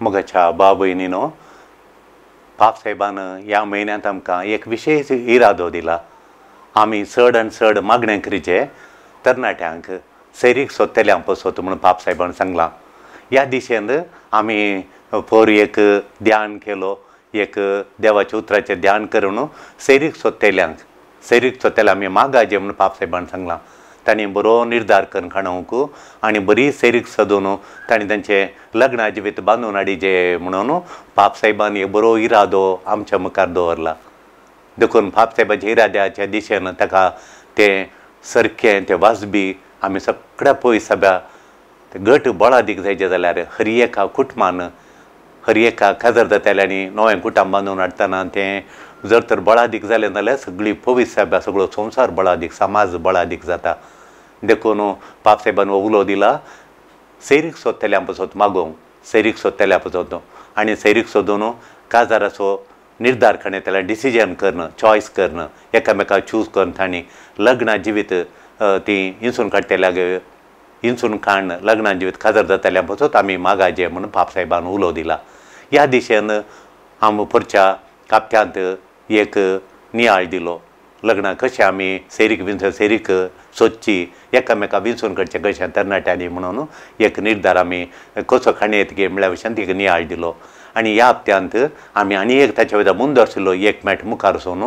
मोगाच्या भाव भयणीनो, बाप साहेबान ह्या म्हयन्यांत आमकां एक विशेश इरादो दिला. आमी चड आनी चड मागणें करीचे तरणाट्यांक सैरीक सोदतल्यांक पसत म्हणून बाप साहेबान सांगलां. ह्या दिशेन आमी पोर एक ध्यान केलो, एक देवाच्या उतराचें ध्यान करून सैरीक सोदतल्या आमी मागाचे म्हणून बाप साहेबान सांगलां. तांणी बरो निर्धार करून खाणोवंक आनी बरी सैरीक सदून तांणी तांचे लग्ना जिवीत बांदून हाडिचे म्हणून बाप साहेबान एक बरो इरादो आमच्या मुखार दवरला. देखून बाप साहेबाच्या इराद्याच्या दिशेन ताका तें सारकें तें वाजबी आमी सगळ्या पयस सभ्या घट बळा दीक जायचे जाल्यार हर एका कुटुंबान हर एका काजर जाताल्यांनी नवें कुटुंब बांदून हाडटना तें जर तर बळादीक जालें जाल्यार सगळी पवित्र सभा सगळो संवसार बळादीक समाज बळादीक जाता. देखून बाप साहेबान उलो दिला सैरीक सोदतल्यां पसत मागोवंक, सैरीक सोदतल्या पसत आनी सैरीक सोदून काजाराचो निर्धार करणे त्याला डिसिजन करणं, चॉयस करणं, एकामेकाक चूज करून तांणी लग्ना जिवीत ती इंसून काडटल्याक इंसून काडन लग्ना जिवीत काजर जाताल्या पसत आमी मागाचे म्हणून बाप साहेबान उलो दिला. ह्या दिशेन आमी परच्या कापत्यांत एक नियाळ दिलो. लग्नाक कशें आमी सैरीक सोदची, एकामेकाक विंचून काडचें कशें तरणाट्यांनी म्हणून एक निर्धार आमी कसो खाणयेत गे म्हळ्या भशेन एक नियाळ दिलो. आनी ह्या हप्त्यांत आमी आनी एक ताच्या वयता मुंद आशिल्लो एक मेट मुखार वचून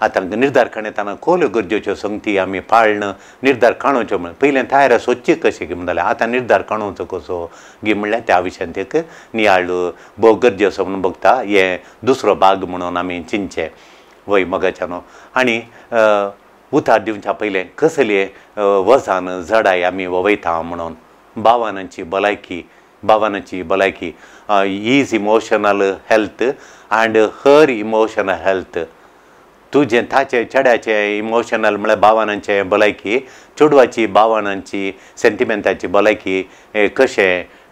आतां निर्धार करतना खोल्यो गरजेच्यो संगती आमी पाळण निर्धार काणोवच्यो म्हण पयलें तयार सोदची कशी गी म्हणटाले आतां निर्धार काणोवचो कसो गी म्हणल्यार त्या विशयान एक नियाळ भोव गरजेचो म्हणून बगता. हे दुसरो भाग म्हणून आमी चिंतचे वय मोगाच्यानो. आनी उतार दिवच्या पयलें कसले वजान झडाय आमी वयता म्हणून भावनांची भलायकी his emotional health and her emotional health. तुजें ताचे चेड्याचें इमोशनल म्हळ्यार भावनांचें भलायकी, चेडवाची भावनांची सेंटिमेंटाची भलायकी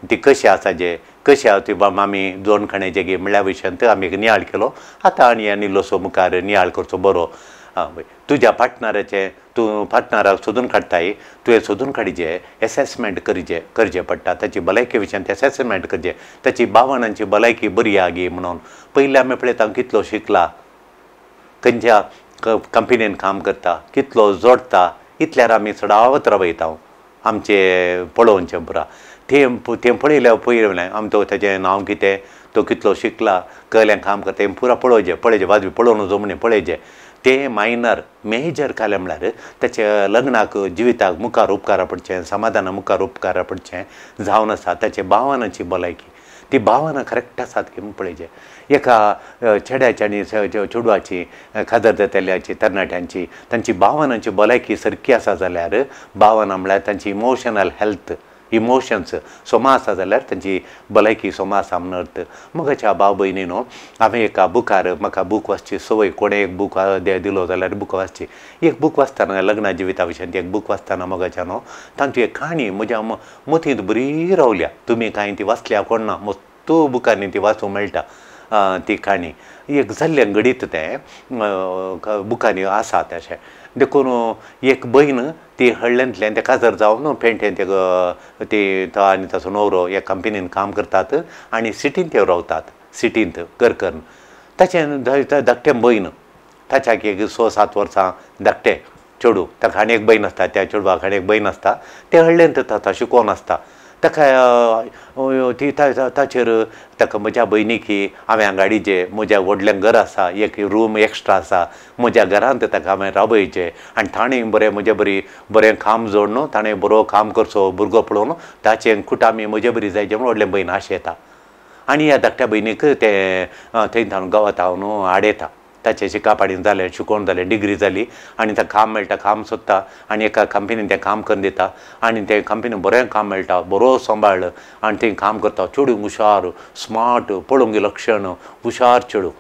ती कशी आसाजे कशी ती आमी जोड खाणेचे गे म्हळ्या विशयांत आमी नियाळ केलो. आतां आनी इल्लोसो मुखार नियाळ करचो बरो. तुज्या पार्टनराचें तूं पार्टनराक सोदून काडटाय तुवें सोदून काडचें एसेसमेंट करचें पडटा. ताची भलायके विशयांत एसेसमेंट करचें, ताची भावनांची भलायकी बरी आहा गी म्हणून. पयलीं आमी पळयता कितलो शिकला, खंयच्या कंपनीन काम करता, कितलो जोडटा, इतल्यार आमी सडावत रावयता आमचे पळोवनचें पुरा. तें पळयल्या पयलें आमी तो ताचें नांव कितें, तो कितलो शिकला, कहल्यान काम करता हें पुरा पळोवचें वाजवी पळोवन जमणें पळयचें. ते मायनर मेजर कालें म्हळ्यार ताच्या लग्नाक जिविताक मुखार उपकारा पडचें, समाधाना मुखार उपकारा पडचें जावन आसा ताचे भावनांची भलायकी. ती भावना करेक्ट आसात की म्हूण पळयचें. एका चेड्याची आनी चेडवाची काजर जाताल्याची तरणाट्यांची तांची भावनांची भलायकी सारकी आसा जाल्यार भावना म्हळ्यार तांची इमोशनल हेल्थ इमोशन्स सोमा आसा जाल्यार तांची भलायकी सोमा आसा म्हणून अर्थ. मोगाच्या भाव भयणीनो, हांवें एका बुकार म्हाका बूक वाचची संवय कोणें एक बूक दिलो जाल्यार बूक वाचची. एक बूक वाचतना लग्ना जिविता विशयांत एक बूक वाचतना मोगाच्यानो तांची एक काणी म्हज्या मतींत बरी रावल्या. तुमी कांय ती वाचल्या कोण ना, मस्तू बुकांनी ती वाचूंक मेळटा. ती काणी एक जाल्लें घडीत तें बुकांनी आसा तशें. देखून एक भयण ती हळड्यांतल्यान तें काजर जावन पेंटेन ती तो आनी ताचो न्हवरो ह्या कंपनीन काम करतात आनी सिटींत ते रावतात, सिटींत घर करून. ताचें धाकटें भयण ताच्याक एक 6-7 वर्सां धाकटें चेडूं, ताका आनी एक भयण आसता, त्या चेडवाक आनी एक भयण आसता. ते हळड्यांत ताका शिकोवन आसता. ताका ती ताचेर ताका म्हज्या भयणीकी हांवें हांगाडीचें म्हज्या व्हडलें घर आसा, एक रूम एक्स्ट्रा आसा, म्हज्या घरांत ताका हांवें राबयचें आनी ताणें बरें काम जोडून ताणें बरो काम करचो भुरगो पळोवन ताचें कुटामी म्हजे बरी जायचें म्हूण व्हडलें भयण आशेता. आनी ह्या धाकट्या भयणीक तें थंय थावन गांवांत हांव आडयता. ताचें शिकापाडीन जालें, शिकोवन जालें, डिग्री जाली आनी ताका काम मेळटा, काम सोदता आनी एका कंपनीन तें काम करून दिता आनी ते कंपनीन बरें काम मेळटा, बरो सांबाळ आनी थंय काम करता. चेडूं हुशार, स्मार्ट, पळोवंक लक्षण, हुशार चेडूं.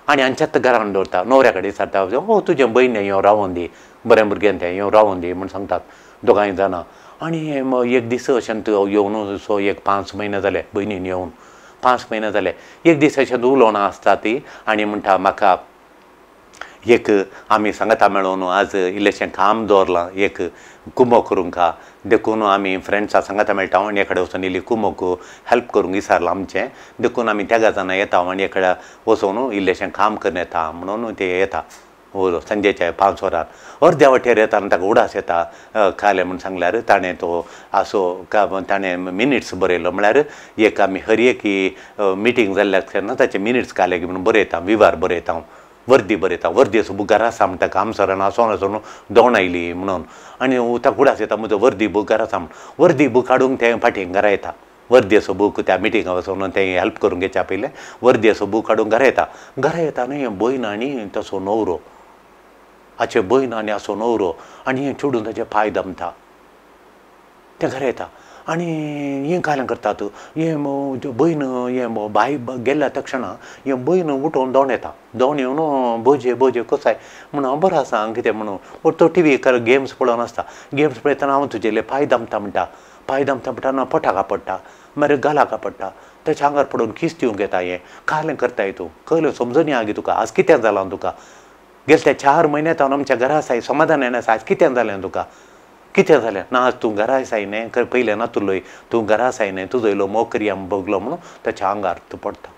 आनी हांच्यात घरान दवरता. न्हवऱ्या कडेन विचारता, हो तुजें भयण येवन रावोन दी, बरें भुरग्यान तें येवन रावोन दी म्हूण सांगतात दोगांय जाणां. आनी एक दीस अशें येवन सो एक 5 म्हयने जाले भयणीन येवन 5 म्हयने जाले. एक दीस अशें उलोवना आसता ती आनी म्हणटा म्हाका एक आमी सांगता मेळून आज इल्लेशें काम दवरलां एक कुंभ करूंक देखून आमी फ्रेंड्सां सांगता मेळटा आनी एकडे वचून इल्ली कुंभक हेल्प करूंक विचारलां आमचें देखून आमी त्या जाणां येता आनी एकडे वचून इल्लेशें काम करून येता म्हणून ते येता संजेच्या 5 वरार अर्द्या वाटेर येता आनी ताका उडास येता खाले म्हूण सांगल्यार ताणें तो आसो ताणें मिनिट्स बरयलो म्हळ्यार एक आमी हर एक मिटींग जाल्ल्या तेन्ना ताचे मिनिट्स काले म्हणून बरयता विवार बरयता हांव वर्दी बरयता वर्दी असो बुकार आसा म्हणटा काम सरान आसोन आसोन दोण आयली म्हणून आनी ताका उडास येता म्हजो वर्दी बुकार आसा म्हूण वर्दी बूक हाडूंक ते फाटीं घरा येता वर्दी असो बूक त्या मिटिंगाक वचून ते हेल्प करूंक घेवच्या पयलें वर्दी असो बूक हाडूंक घरा येता न्हय भयण आनी तसो न्हवरो हाचे भयण आनी असो न्हवरो आनी हें चोडून ताचे पांय दमता ते घरा येता आनी हें कालें करतात हें भयण हें बाय गेल्या तक्षणा हें भयण उठोवन दोण येता दोण येवन भोजे भोजे कोसाय म्हणून हांव बरो आसा कितें म्हणून तो टी व्ही गेम्स पळोवन आसता गेम्स पळयतना हांव तुजेले पांय दमता म्हणटा पांय दमता म्हणटा ना पोटाक पडटा मागीर गालाक पडटा तेच्या आंगार पडून किस दिवंक येता हें कालें करताय तूं कळ्ळें समजून या गे तुका आज कितें जालां तुका गेले ते 4 म्हयने हांव आमच्या घरा आसाय समाधान येना आज कितें जालें तुका कितें जालें ना आज तूं घरा आसाय न्हय पयलें ना तुलोय तूं घरा आसाय न्हय तुजो इलो मोकरी आमी बगलो म्हणून ताच्या आंगार तूं पडटा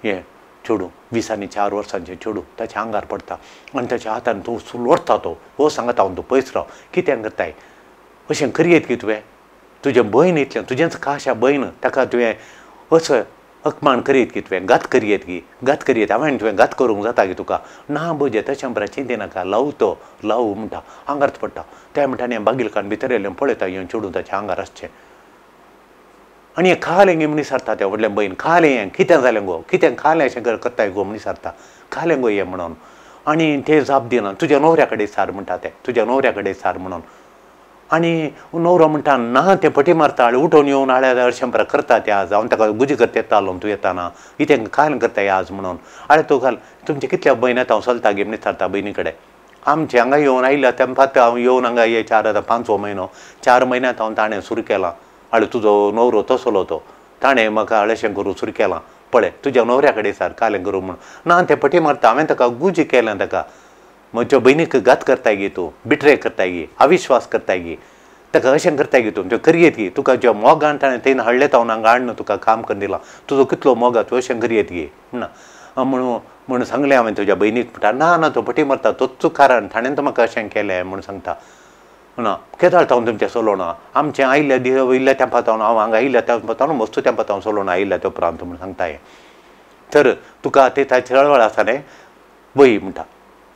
हें चेडूं 20 आनी 4 वर्सांचें चेडूं ताच्या आंगार पडटा आनी ताच्या हातान तूं सुलवरता तो हो सांगता हांव तूं पयस राव कितें करताय अशें करियेत की तुवें तुजें भयण इतलें तुजेंच खाशा भयण ताका तुवें असो अकमान करीत की तुवें घात करियेत की घात करियेत हांवें तुवें घात करूंक जाता की तुका ना भोजे तशें बरें चिंते नाका लाव तो लाव म्हणटा आंगारच पडटा त्या म्हणटा आनी बागील काडून भितर येयलें पळयता हें चेडूं ताच्या आंगार आसचें आनी हें खालें गे म्हूण विचारता त्या व्हडलें भयण खालें हें कितें जालें गो कितें खालें अशें करताय गो म्हूण विचारता खालें गो हें म्हणून आनी ते जाप दिना तुज्या न्हवऱ्या कडेन सार म्हणटा तें तुज्या न्हवऱ्या कडेन सार म्हणून आनी न्हवरो म्हणटा ना तें पटी मारता उठोवन येवन अशें बरें करता तें आज हांव ताका गुजी करता येतालो तूं येताना इतें कालें करताय आज म्हणून तूं घाल तुमचे कितल्या भयण येता हांव चलता गे म्हूण विचारता भयणी कडेन आमचे हांगा येवन आयल्या तेंपात हांव येवन हांगा हे 5 म्हयनो 4 म्हयन्यांत हांव ताणें सुरू केलां तुजो न्हवरो तसलो तो ताणें म्हाका अशें करूं सुरू केलां पळय तुज्या न्हवऱ्या कडेन सार कालें करूं म्हणून ना तें पटी मारता हांवें ताका गुजी केलें ताका म्हज्या भयणीक घात करताय गे तूं बिट्रे करताय गे अविश्वास करताय गे ताका अशें करताय गे तूं त्यो करियेत गी तुका ज्या मोगान ताणें थंय हाडलें हांव हांगा हाडून तुका काम करून दिलां तुजो कितलो मोगा तूं अशें करियेत गे म्हणून म्हणून सांगलें हांवें तुज्या भयणीक म्हणटा ना ना तो पटी मारता तोच कारण ताणें तो म्हाका अशें केलें म्हणून सांगता ना केदाळटा हांव तुमचें चलोवना आमचें आयिल्ल्या तेंपात हांव हांगा आयिल्ल्या तेंपात मस्तू तेंपात हांव चलोवना आयिल्ल्या ते उपरांत म्हणून सांगता हें तर तुका ते ताची चळवळ आसा न्हय वय म्हणटा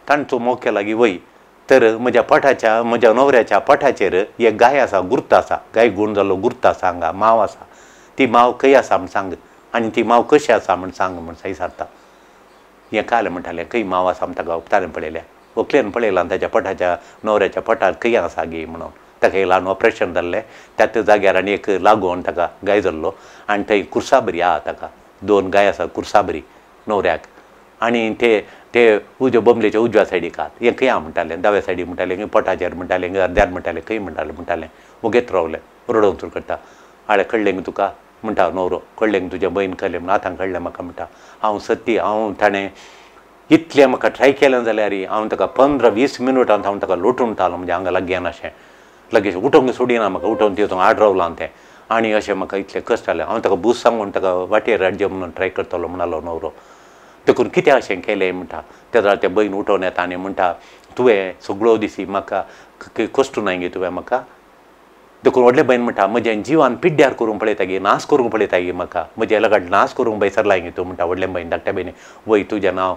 ताणें मोग केला गी वय तर म्हज्या न्हवऱ्याच्या पोठाचेर एक गाय आसा गुर्त आसा गाय गुण जाल्लो गुर्त आसा हांगा माव आसा ती माव खंय आसा म्हूण सांग आनी ती माव कशी आसा म्हूण सांग म्हूण विचारता हें कालें म्हणटालें खंय माव आसा म्हूण ताका उक्तालें पळयलें व्हंकलेन पळयलां ताच्या न्हवऱ्याच्या पोटार खंय आसा गे म्हणून ताका एक ल्हान ऑपरेशन जाल्लें त्याच जाग्यार आनी एक लागून ताका गाय जाल्लो आनी थंय कुर्साबरी आहा ताका 2 गाय आसा कुर्साबरी न्हवऱ्याक आनी ते बोमलेच्या उजव्या सायडीक आहात हें खंय आहा म्हणटालें दाव्या सायडीक म्हणटालें पोटाचेर म्हणटालें अर्द्यार म्हणटालें खंय म्हणटालें वगेत रावलें रडोवन सुरू करता कळ्ळें गे तुका म्हणटा न्हवरो कळ्ळें गे तुज्या भयण कळ्ळें म्हणून आतां कळ्ळें म्हाका म्हणटा हांव सत्य ताणें इतलें म्हाका ट्राय केलें जाल्यार हांव ताका 15-20 मिनटांत हांव ताका लोटून उरतालो म्हणजे हांगा लागीं अशें लगेच उठोवंक सोडिना म्हाका उठोवन तितून आड रावलां तें आनी अशें म्हाका इतलें कश्ट जालें हांव ताका बूस सांगून ताका वाटेर हाडचें म्हणून ट्राय करतलो म्हणलो न्हवरो देखून कितें अशें केलें म्हणटा तेन्ना तें भयण उठोवन येता आनी म्हणटा तुवें सगळो दिसी म्हाका कश्ट नाय गे तुवें म्हाका देखून व्हडलें भयण म्हणटा म्हजें जिवान पिड्ड्यार करूंक पळयता गे नाश करूंक पळयता गे म्हाका म्हज्या लगाड नाश करूंक बैसरलाय गे तूं म्हणटा व्हडलें भयण धाकट्या भयणी वय तुजें नांव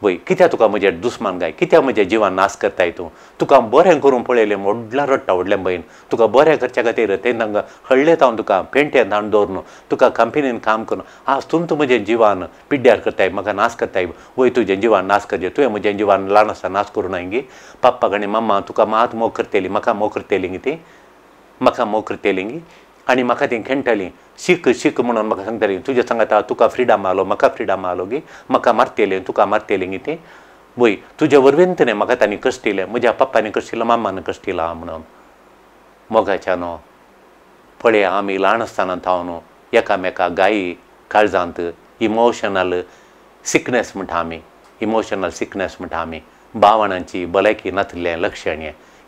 वय कित्याक तुका म्हजें दुस्मान गाय कित्याक म्हजें जिवान नाश करताय तूं तुका बरें करूंक पळयलें व्हडला रडटा व्हडलें भयण तुका बरें करच्या खातीर तें तांकां हळ्ळेत हांव तुका पेंटेन धाडून दवरून तुका कंपनीन काम करून आज तूं म्हजें जिवान पिड्ड्यार करताय म्हाका नाश करताय वय तुजें जिवान नाश करचें तुवें म्हजें जिवान ल्हान आसता नाश करूं ना गे पप्पाक आनी मम्मा तुका मात मोग करतली म्हाका मोग करतली गे ती म्हाका मोग करतली गे आनी म्हाका ती खेळटलीं शीक म्हणून म्हाका सांगतालीं तुज्या सांगता तुका फ्रिडम आलो म्हाका फ्रिडम आलो गे म्हाका मारतलें तुका मारतलें गे ती वय तुजे वरवीन न्ही म्हाका तांणी कश्ट दिलें म्हज्या पप्पानी कश्ट दिलां मम्मान कश्ट दिलां म्हणून मोगाच्या न्हू पळय आमी ल्हान आसतना हांव न्हू एकामेका गायी काळजांत इमोशनल सिकनेस म्हणटा आमी इमोशनल सिकनेस म्हणटा आमी, भावनांची भलायकी नासलें लक्षण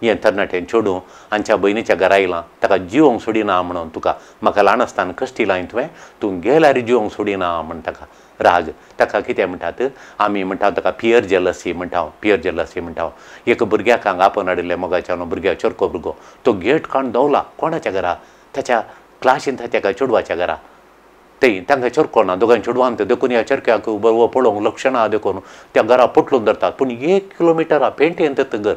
हें तरणाटें चेडूं आमच्या भयणीच्या घरा येयलां, ताका जिवंक सोडिना म्हणून तुका म्हाका ल्हान आसतना कश्टी लायन तुवें, तूं गेल्यार जिवंक सोडिना म्हण ताका राग. ताका कितें म्हणटात आमी म्हणटा ताका पियर जेलसी म्हणटा, पियर जेलसी म्हणटा. एक भुरग्याक हांगा आपोवन हाडिल्ले मोगाच्यान भुरग्याक चरको भुरगो, तो गेट काडून दवला कोणाच्या घरा, ताच्या क्लासीन ताच्या चेडवाच्या घरा. थंय तांकां चरको ना, दोगांय चेडवांत देखून ह्या चरक्याक बरो पळोवंक लक्षण आहा देखून त्या घरा पटलून धरतात. पूण 1 किलोमिटर पेंटेन घर,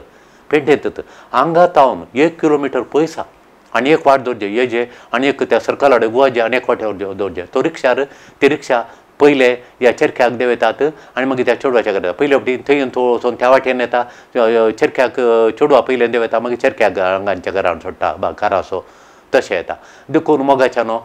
पेंटेन हांगा तावन 1 किलोमिटर पयस आहा, आनी एक वाट दवरचे हेजे, आनी एक त्या सर्कल हाडे गुवाजे, आनी एक वाट्यावर दवरचे. तो रिक्षार ती रिक्षा पयले ह्या चरख्याक देवयतात आनी मागीर त्या चेडवाच्या घरा पयले वटेन थंय वचून त्या वाटेन येता, चरख्याक चेडवा पयले देवयता, मागीर चरख्याक हांगांच्या घरान सोडटा कारासो, तशें येता. देखून मोगाच्यान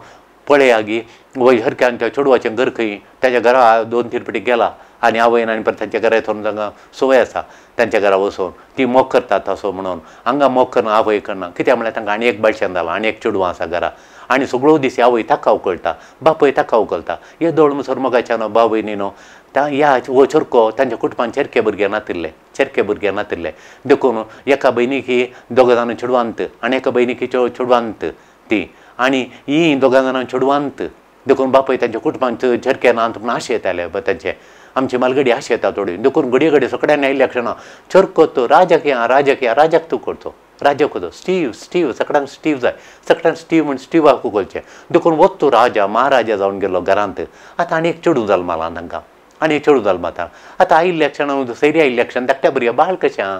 पळयागी हरक्यान त्या चेडवाचें घर खंय, ताच्या घरा 2-3 फावटी गेला आनी आवयन आनी परत तांच्या घरा येवन तांकां संवय आसा तांच्या घरा वचून ती मोग करतात असो म्हणून. हांगा मोग करना आवय करना, कित्याक म्हळ्यार तांकां आनी एक बायशेन जाला, आनी एक चेडवां आसा घरा, आनी सगळो दीस आवय ताका उकळटा, बापूय ताका उकळटा. हे दवळ म्हणसर मोगाच्यान भाव भयणीनो ह्या हो चरको तांच्या कुटुंबान चरके भुरगे नातिल्ले. देखून एका भयणीक ही 2 जाणां चेडवांत आनी एका भयणीक चेडवांत ती, आनी ही 2 जाणां चेडवांत. देखून बापूय तांच्या कुटुंबान चरके ना म्हणून आशे येताले तांचे, आमची मालगडी आशे येता थोडी. देखून घडये सगळ्यांनी आयिल्ल्या क्षणां चरको तो राजाक राजाक तूं करचो, राजाक करचो. स्टीव सगळ्यांक स्टीव जाय, सगळ्यांक स्टीव म्हण स्टीवाक उखलचें. देखून वच तूं राजा महाराजा जावन गेलो घरांत. आतां आनी एक चेडूं जल्मालां तांकां, आनी एक चेडूं जल्माता. आतां आयिल्ल्या क्षणां सैरी आयिल्ल्या क्षण धाकट्या भुरग्या बाळ कशें आहा,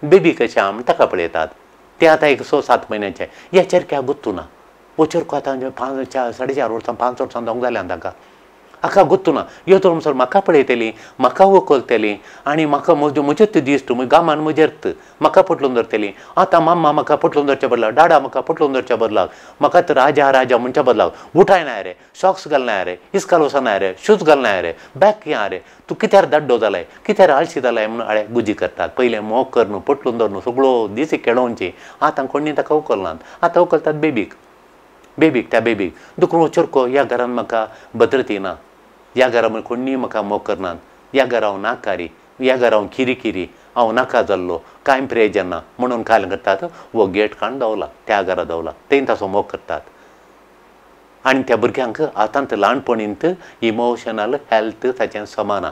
बेबी कशें आहा म्हण ताका पळयतात. तें आतां एक 6-7 म्हयन्याचें. ह्या चरक्याक गुत्तू ना. वो चरको आतां 4-4.5 वर्सां 5 वर्सां जावंक जाल्यां ताका, हाका गुत्तू ना. ह्यो तर म्हणसर म्हाका पळयतली, म्हाका वखलतली, आनी म्हाका म्हजेच दिश्ट गामान म्हजेर म्हाका पटलून धरतली. आतां मम्मा म्हाका पटलून धरच्या बदलाक, डाडा म्हाका पटलून धरच्या बदलाक, म्हाका तर राजा म्हणच्या बदलाक उठायना रे, सॉक्स घालना रे, इस्काल वचना रे, शूज घालना रे, बॅग किया रे, तूं कित्यार दाड्डो जालाय, कित्यार आळशी जालाय म्हणून आळे गुजी करतात. पयलें मोग कर न्हू, पटलून धर न्हू, सगळो दीस खेळोवची. आतां कोणी ताका उखलनात, आतां उखलतात बेबीक. देखून चरको ह्या घरान म्हाका भद्रती ना, ह्या घरा कोणी म्हाका मोग करनात, ह्या घरा हांव नाकारी, ह्या घरा हांव किरी हांव नाका जाल्लो, कांय प्रेजन ना म्हणून काय करतात, वो गेट काडून दवला, त्या घरा दवला, तें ताचो मोग करतात. आनी त्या भुरग्यांक आतांत ल्हानपणींत इमोशनल हेल्थ ताचें समान,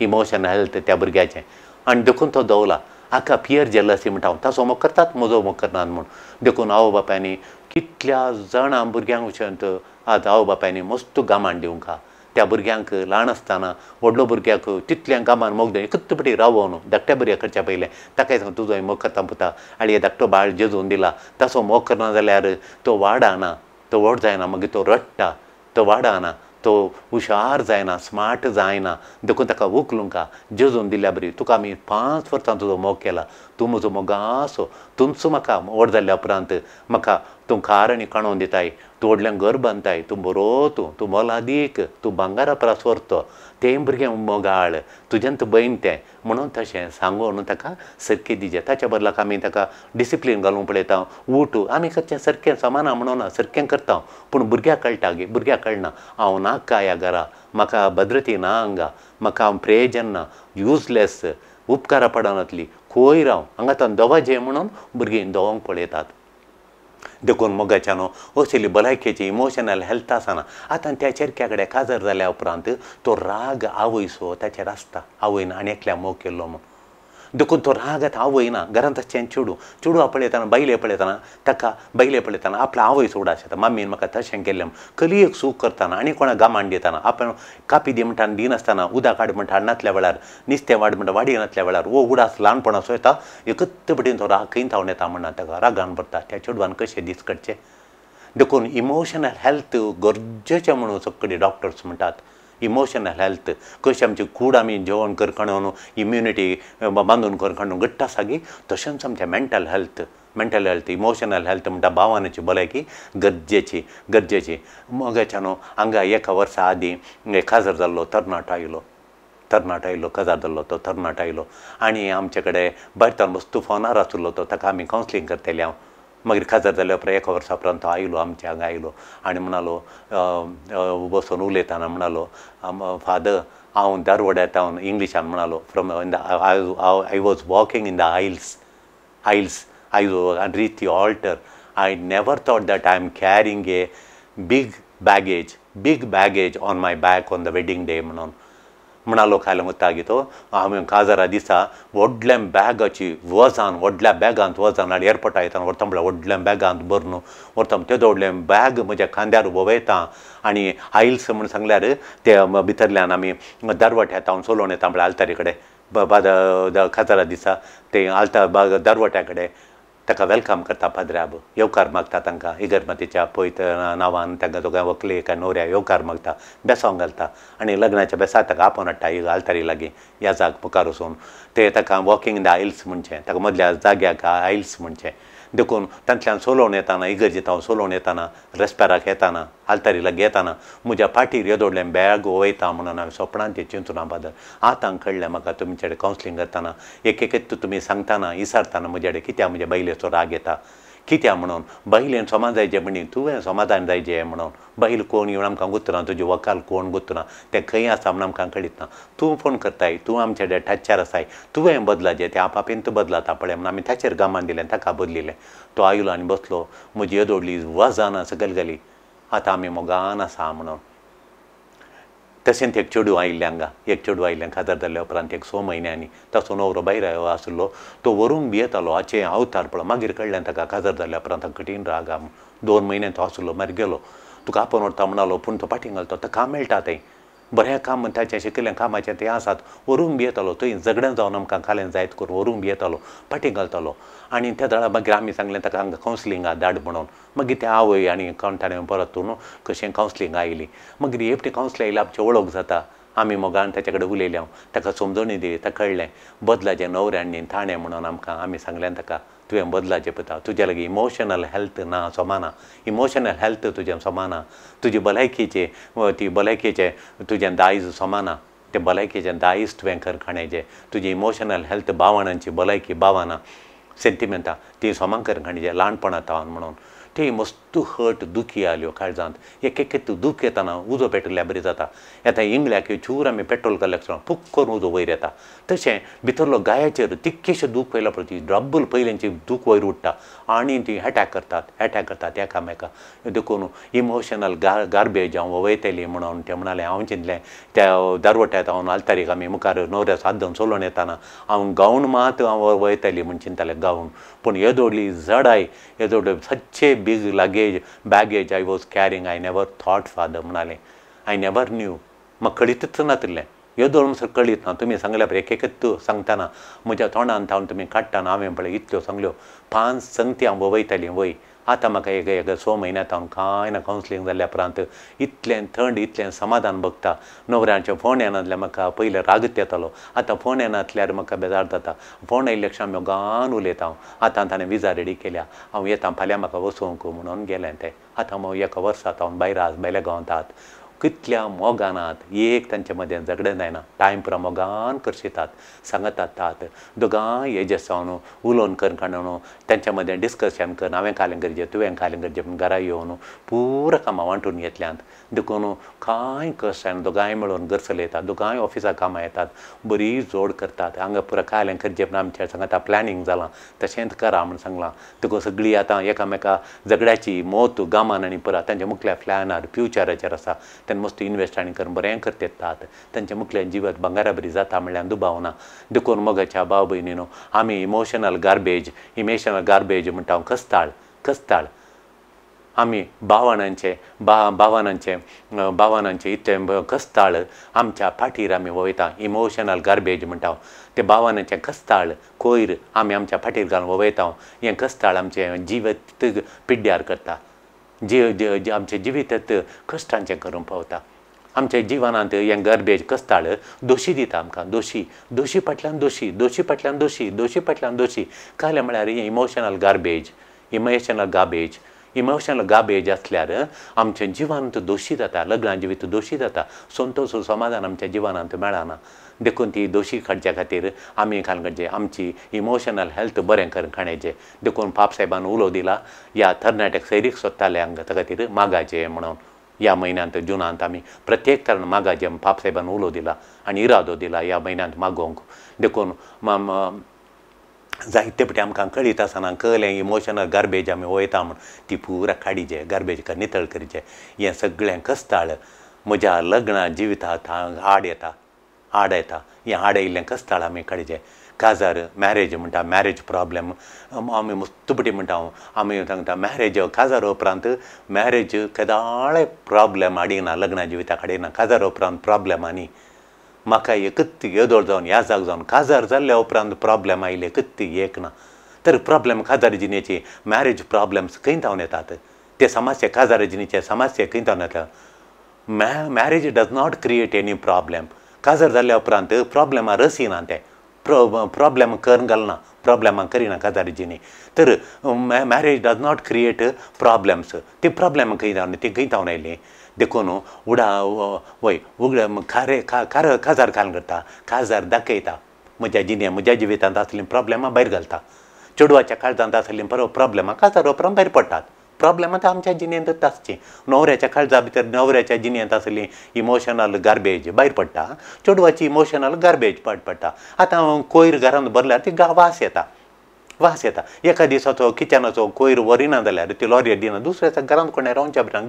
इमोशनल हेल्थ त्या भुरग्याचें. आनी देखून तो दवला. हाका पियर जेलसी म्हणटा, ताचो मोग करतात, म्हजो मोग करनात म्हूण. देखून आवय बापायनी कितल्या जाणां भुरग्यांक वचून आज आवय बापायनी मस्त गामान दिवंक. त्या भुरग्यांक ल्हान आसतना व्हडलो भुरग्याक तितल्या गामान मोग दिवन एकच फावटी रावोन धाकट्या भुरग्याक करच्या पयलें ताकाय सांग तुजो मोग करता पुता, आनी हे धाकटो बाळ जेजून दिला, ताचो मोग करना जाल्यार तो वाडाना, तो व्हड जायना, मागीर तो रडटा, तो वाडाना, तो हुशार जायना, स्मार्ट जायना. देखून ताका उखलूंका जेजून दिल्या बरी. तुका आमी 5 वर्सां तुजो मोग केला, तूं म्हजो मोगासो, तूंच म्हाका व्हड जाल्ल्या उपरांत म्हाका तूं खार आनी काणोवन दिताय, तूं व्हडल्यान घर बांदताय, तूं बरो तूं मोलादीक, तूं भांगारा परास व्हरतो, तें भुरगें मोगाळ, तुज्यांत बयन तें म्हणून तशें सांगून ताका सरकी दिजे. ताच्या बदलाक आमी ताका डिसिप्लीन घालूंक पळयता. उठ आमी करचें सारकें समाना म्हणून सारकें करता, पूण भुरग्याक कळटा गे, भुरग्याक कळना हांव नाका ह्या घरा, म्हाका भद्रती ना हांगा, म्हाका हांव प्रेजन ना, युजलेस, उपकारा पडनातली, खंय राव हांगा दोवाजे म्हणून भुरगीं दोवंक पळयतात. देखून मोगाच्यान असली भलायकेची इमोशनल हेल्थ आसना. आतां त्या चरक्या कडेन काजर जाल्या उपरांत तो राग आवयसो ताचेर आसता, आवयन आनी एकल्या मोग केल्लो म्हूण. देखून तो राग आतां आवयना, घरांत तशें चेडूं पळयतना बायले पळयतना ताका बायले पळयतना आपल्या आवयचो उडास येता. मम्मीन म्हाका तशें केल्लें कलयेक सूख करतना आनी कोणाक गामान दितना, आपण कापी दी म्हणटा दिनासतना, उदक हाड म्हणटा हाडनातल्या वेळार, नुस्तें वाड म्हणटा वाडिनातल्या वेळार वो उडास ल्हानपणाचो येता, एकच पटीन तो राग खंय थावन येता म्हणटा ताका रागान भरता. त्या चेडवान कशें दीस काडचे. देखून इमोशनल हेल्थ गरजेचें म्हणून सगळे डॉक्टर्स म्हणटात. इमोशनल हेल्थ कशें आमची कूड आमी जेवण कर काडून इम्युनिटी बांदून कर काडून घट्ट आसा गी, तशेंच आमचें मेंटल हेल्थ इमोशनल हेल्थ म्हणटा भावनाची भलायकी गरजेची. मोगाच्यान हांगा 1 वर्सा आदीं काजार जाल्लो तरणाटो आयलो काजार जाल्लो तो तरणाटो आयलो, आनी आमचे कडेन भायरच्यान वस्तू फोनार आसलो तो, ताका आमी कावन्सिलींग करतले. हांव मागीर खातर जाल्या उपरांत 1 वर्सा उपरांत तो आयलो आमच्या हांगा आयलो आनी म्हणलो बसून उलयताना म्हणलो फादर हांव दारवड येता इंग्लिशान म्हणलो from in the I was walking in the aisles I reached the altar. I never thought that I am carrying a big baggage on my back on the wedding day म्हणालो खायला ಗೊತ್ತಾಗಿತ್ತು हांवें काजरा दिसा व्हडल्या बॅगाची व्हडल्या बॅगांत वजन आनी एअरपोर्ट येता व्हरता म्हळ्यार व्हडल्या बॅगांत भरून व्हरता तेदो व्हडलें बॅग म्हज्या खांद्यार उबो वयता आनी आयल्स म्हूण सांगल्यार ते भितरल्यान आमी दारवट येता हांव चलोवन येता म्हळ्यार आल्तारी कडेन काजरा दिसा ते दारवट्या कडेन ताका वेलकम करता पाद्र्याब येवकार मागता तांकां इगर्मतीच्या पयत नांवान तांकां दोगांय व्हंकले काय न्हवऱ्या येवकार मागता बेसोंक घालता आनी लग्नाच्या बेसा ताका आपोवन हाडटा आल्तारी लागीं ह्या जाग मुखार वचून ते ताका वॉकिंग इन द आयल्स म्हणचें ताका मदल्या जाग्याक आयल्स म्हणचें देखून तांतल्यान सोलोवन येताना इगर्जेंत हांव सोलोवन येताना रेस्पेराक येताना आल्तारी लागीं येताना म्हज्या पाठीर येदोडलें बॅग वयता म्हणून हांवें सपनान तें चिंतून पादर आतां कळ्ळें म्हाका तुमचे कडेन कावन्सिलींग करताना एक तुमी सांगताना विचारताना म्हजे कडेन कित्याक म्हज्या बायलेचो राग येता कित्याक म्हणून बायलेन सोमा जायचें म्हणी तुवें समाधान जायचें म्हणून बायल कोण येवन आमकां गुंतना तुजें वकाल कोण गुंतना तें खंय आसा म्हूण आमकां कळीत ना तूं फोन करताय तूं आमचे कडेन टचार आसाय तुवें बदलाचें तें आपापीन तूं बदलाता पळय म्हणून आमी ताचेर गामान दिलें ताका बदलिलें तो आयलो आनी बसलो म्हजी येदोडली वजान सकयल घाली आतां आमी मोगान आसा म्हणून तशेंच एक चेडूं आयिल्लें हांगा एक चेडूं आयिल्लें खातर जाल्या उपरांत 6 म्हयन्यांनी ताचो नवरो भायर आसलो तो व्हरूंक बी येतालो हाचे अवतार पळय मागीर कळ्ळें ताका खातर जाल्या उपरांत कठीण राग 2 म्हयने तो आसलो मागीर गेलो तुका आपोवन व्हरता म्हणलो पूण तो फाटीं घालता ताका काम मेळटा तें बरें काम ताचें शिकलें कामाचें तें आसात व्हरूंक बी येतालो थंय झगडें जावन आमकां खालें जायत करून व्हरूंक बी येतालो फाटीं घालतालो आनी त्या दाळा मागीर आमी सांगलें ताका हांगा कावन्सिलिंगाक धाड म्हणून मागीर ते आवय आनी ताणें परत तूं कशें कावन्सिलिंग आयली मागीर हेपटी कावन्सिल आयली आमचें वळख जाता आमी मोगान ताचे कडेन उलयले ताका समजणी दी ताका कळ्ळें बदलाचें न्हवऱ्यान न्ही ताणें म्हणून आमकां आमी सांगलें ताका तुवें बदलाचें पळयता तुज्या लागीं इमोशनल हेल्थ ना सोमाना इमोशनल हेल्थ तुजें सोमाना तुजी भलायकेचें ती भलायकेचें तुजें दायज सोमाना तें भलायकेचें दायज तुवें करखाणेचें तुजी इमोशनल हेल्थ भावनांची भलायकी भावना सेंटिमेंटां ती सोमां करखाणेचें ल्हानपणांत म्हणून ती मस्त हट दुखी आल्यो काळजांत एक दूख येताना उजो पेटयल्या बरी जाता येता इंगळ्याक चूर आमी पेट्रोल घाल्ल्या पुक करून उजो वयर येता तशें भितरलो गायाचेर तितकेशें दूख पयल्या पळय डब्बल पयल्यांची दूख वयर उडटा आनी ती अटॅक करतात एकामेका देखून इमोशनल गार्बेज हांव वयतली म्हणून तें म्हणालें हांव चिंतलें त्या दारवट्यात हांव आल्तारीक आमी मुखार न्हवऱ्याचो हात धरून चलोवन येताना हांव गावन मात हांव वयतली म्हूण चिंतलें गावन पूण येदोडली जडाय येदोड सच्चे big baggage I was carrying. I never thought, Father, म्हणाले I never knew. म्हाका कळीतच नासलें येदोळ म्हणसर कळीत ना तुमी सांगल्या पळय एक सांगतना म्हज्या तोंडान थावन तुमी काडटाना हांवें पळय इतल्यो सांगल्यो 5 संगती हांव वयतालीं वय आतां म्हाका एक 6 म्हयन्यांत हांव कांय ना कावन्सिलींग जाल्ल्या उपरांत इतलें थंड इतलें समाधान भोगता न्हवऱ्याचें फोन येना जाल्यार म्हाका पयलें रागत येतालो आतां फोन येनातल्यार म्हाका बेजार जाता फोन आयिल्ल्या क्षण मोगान उलयता हांव आतां ताणें विजा रेडी केल्या हांव येता फाल्यां म्हाका वचूंक म्हणून गेलें तें आतां हांव 1 वर्सांत हांव भायल्या गांवांत कितल्या मोगानात एक तांचे मदें झगडें जायना टायम पुरो मोगान करशितात सांगतात दोगांय हेजे सावन उलोवन करकाणून तांच्या मदें डिस्कशन कर हांवें कालें करचें तुवें कालें करचें पूण घरा येवन पुरो कामां वांटून घेतल्यांत देखून कांय कश्ट जायना दोगांय मेळून घर चलयतात दोगांय ऑफिसाक कामां येतात बरी जोड करतात हांगा पुरो कालें करचें पूण आमचें सांगता प्लॅनिंग जालां तशेंच करा म्हूण सांगलां देखून सगळीं आतां एकामेका झगड्याची मोत गामान आनी पुरा तांच्या मुखल्या प्लॅनार फ्युचराचेर आसा तेन्ना मस्त इन्वेस्ट आनी करून बरें करतात तांच्या मुखल्या जिवत भांगारा बरी जाता म्हणल्यार दुबाव ना देखून मोगाच्या भाव भयणीनो आमी इमोशनल गार्बेज म्हणटा हांव कस्ताळ आमी भावनांचे इतलें कस्ताळ आमच्या फाटीर आमी वयता इमोशनल गार्बेज म्हणटा ते भावनांचें कस्ताळ कोयर आमी आमच्या फाटीर घालून वयता हें कस्ताळ आमचें जिवत पिड्ड्यार करता आमचें जिवीत कश्टांचें करून पावता आमच्या जिवनांत हें गार्बेज कस्ताळ दोशी दिता आमकां दोशी फाटल्यान दोशी काले म्हळ्यार हें इमोशनल गार्बेज इमोशनल गार्बेज आसल्यार आमचें जिवांत दोशी जाता, लग्नां जिवीत दोशी जाता, संतोश समाधान आमच्या जिवनांत मेळना. देखून ती दोशी काडच्या खातीर आमी करचें, आमची इमोशनल हेल्थ बरें करचें. देखून पाप साहेबान उलो दिला ह्या तरणाट्याक सैरीक सोदताल्यांक ताका खातीर मागाचें म्हणून. ह्या म्हयन्यांत जुनांत आमी प्रत्येक तरण मागाचें पाप साहेबान उलो दिला आनी इरादो दिला ह्या म्हयन्यांत मागोवंक. देखून जायते फावटी आमकां कळीत आसतना कळलें इमोशनल गार्बेज आमी वयता म्हूण ती पुरा काडीचें, गार्बेज नितळ करचें. हें सगळें कस्ताळ म्हज्या लग्ना जिवितांत आड येता, हें आड येयल्लें कस्ताळ आमी काडचें. काजार मॅरेज म्हणटा, मॅरेज प्रॉब्लेम आमी मस्त पटी म्हणटा, आमी सांगता मॅरेज काजार उपरांत मॅरेज केदाळे प्रॉब्लेम हाडिना, लग्ना जिविताक हाडिना, काजार उपरांत प्रॉब्लेमांनी म्हाका एकच येदोळ जावन ह्या जाग जावन काजार जाल्ल्या उपरांत प्रॉब्लेम आयले एकच एक ना. तर प्रॉब्लेम काजार जिणेची मॅरेज प्रॉब्लेम्स खंय जावन येतात, ते समस्या काजार जिणेचे समस्या खंय जावन येता. Marriage does not create any problem. काजार जाल्ल्या उपरांत प्रॉब्लेमां रस येना, ते प्रॉब्लेम करून घालना, प्रॉब्लेमां करिना काजार जिणी. तर marriage does not create problems. ती प्रॉब्लेम खंय जावन ती खंय जावन आयली. देखून उडा वय उगड काजार घालून करता, काजार दाखयता म्हज्या जिणें म्हज्या जिवितांत आसलीं प्रॉब्लेमां भायर घालता. चेडवाच्या काळजांत आसलीं प्रॉब्लेमां काजार उपरांत भायर पडटात. प्रॉब्लेमां आमच्या जिणेंतच आसची. न्हवऱ्याच्या काळजा भितर न्हवऱ्याच्या जिणेंत आसलीं इमोशनल गार्बेज भायर पडटा, चेडवाची इमोशनल गार्बेज पडटा. आतां कोयर घरांत भरल्यार ती वास येता. एका दिसाचो किचनाचो कोयर वरिना जाल्यार ती लॉरियर दिना, दुसऱ्याच्या घरांत कोणें रावच्या भितर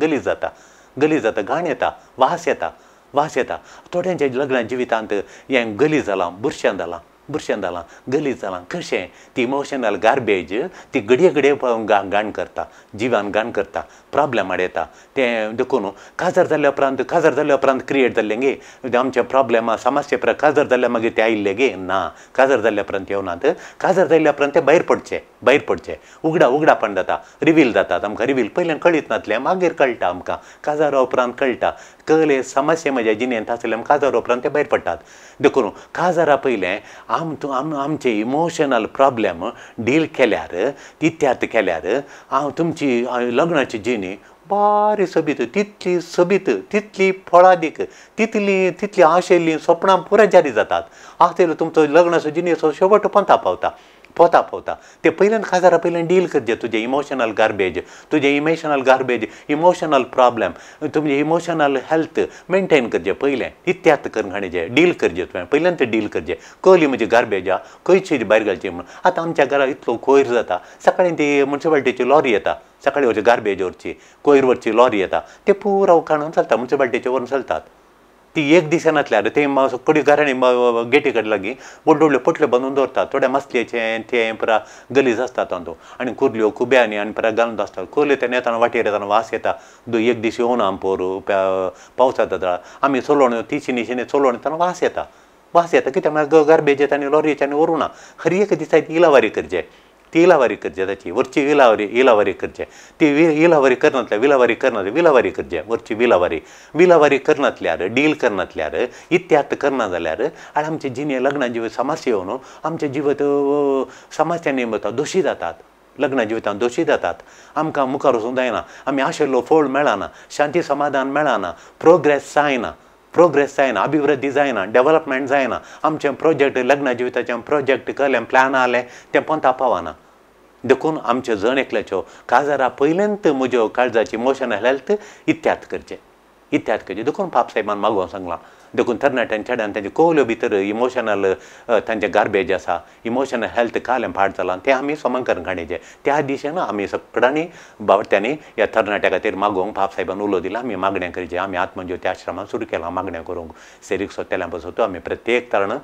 गलीज जाता, घाण येता, वास येता. थोड्यांच्या लग्ना जिवितांत हें गलीज जालां, बुरशें जालां, गलीज जालां. कशें ती इमोशनल गार्बेज ती घडये घाण करता, जिवान घाण करता, प्रॉब्लेम हाडयता. तें देखून काजार जाल्ल्या उपरांत क्रिएट जाल्लें गे आमचे प्रॉब्लेमां समस्या काजार जाल्ल्या मागीर ते आयिल्ले गे ना. काजार जाल्ल्या उपरांत येवनात. काजार जाल्ल्या उपरांत ते भायर पडचे उगडापण जाता, रिवील जातात. आमकां रिवील पयलें कळीत नासलें, मागीर कळटा आमकां, काजारा उपरांत कळटा. कळले समस्या म्हज्या जिणेंत आसले काजार उपरांत ते भायर पडटात. देखून काजारा पयलें आमचे इमोशनल प्रॉब्लेम डील केल्यार, इत्यार्थ केल्यार तुमची लग्नाची जिणी बारी सोबीत, तितली फळादीक, तितली आशेल्लीं स्वप्नां पुराय जारी जातात. आसलेलो तुमचो लग्नाचो जिणेचो शेवट पंथा पावता. ते पयल्यान काजारा पयल्यान डील करचें तुजें इमोशनल गार्बेज, इमोशनल प्रॉब्लेम, तुमचें इमोशनल हेल्थ मेंटेन करचें पयलें. इत्यार्थ करून हाडचें, डील करचें तुवें पयल्यान तें डील करचें. कळली म्हजी गार्बेज खंयची भायर घालची म्हणून. आतां आमच्या घरा इतलो कोयर जाता, सकाळीं ती म्युन्सिपाल्टीची लॉरी येता, सकाळीं वरची गार्बेज व्हरची, कोयर व्हरची लॉरी येता, ते पुरो उखाणून चलता, म्युन्सिपाल्टीचे व्हरून चलतात. ती एक दिसानातल्यार ते कडी घरांनी गेटी कडेन लागीं व्हडले पोटले बांदून दवरतात. थोड्या मसलेचें तें पुरा गलीज आसता तांदूळ आनी कुर्ल्यो खुब्यांनी आनी पुरा घालून आसतात. कोले तेन्ना येताना वाटेर येताना वास येता. एक दीस येवना आमी पोरू पावसा जाता आमी चलोवन तिशीनी चलोवन येताना वास येता. कित्याक म्हळ्यार गार्बेज येता आनी लॉरी येता व्हरूना. हर एक दिसा ती इलावारी करचें ताची वरची इलावारी करचें. ती इलावारी विलावारी करचें. वरची विलावारी करनातल्यार, डील करनातल्यार, इत्यार्थ करना जाल्यार आनी आमचे जिणे लग्ना जिवीत समस्या येवन आमचे जिवीत समस्यांनी दोशी जातात. लग्ना जिवितांत दोशी जातात. आमकां मुखार वचूंक जायना, आमी आशिल्लो फळ मेळना, शांती समाधान मेळना, प्रोग्रेस जायना, अभिवृद्धी जायना, डेव्हलपमेंट जायना. आमचें प्रोजेक्ट लग्ना जिविताचें प्रोजेक्ट केलें, प्लॅन आलें तें पंथा पावना. देखून आमचे जण एकल्याच्यो काजारा पयलेंत म्हज्यो काळजाची इमोशनल हेल्थ इत्यार्थ करचें. देखून पाप साहेबान मागोवंक सांगलां. देखून तरणाट्यान चेड्यान तेंचे कोवल्यो भितर इमोशनल तांचें गार्बेज आसा, इमोशनल हेल्थ कालें पाड जालां तें आमी सोमांकरण काडचें. त्या दिशेन आमी सगळ्यांनी बावट्यांनी ह्या तरणाट्या खातीर मागोवंक पाप साहेबान उलो दिला. आमी मागणें करचें. आमी आत्मा ज्योती आश्रमान सुरू केलां मागणें करूंक. सेरीक सोदतेल्यां पासून आमी प्रत्येक तरण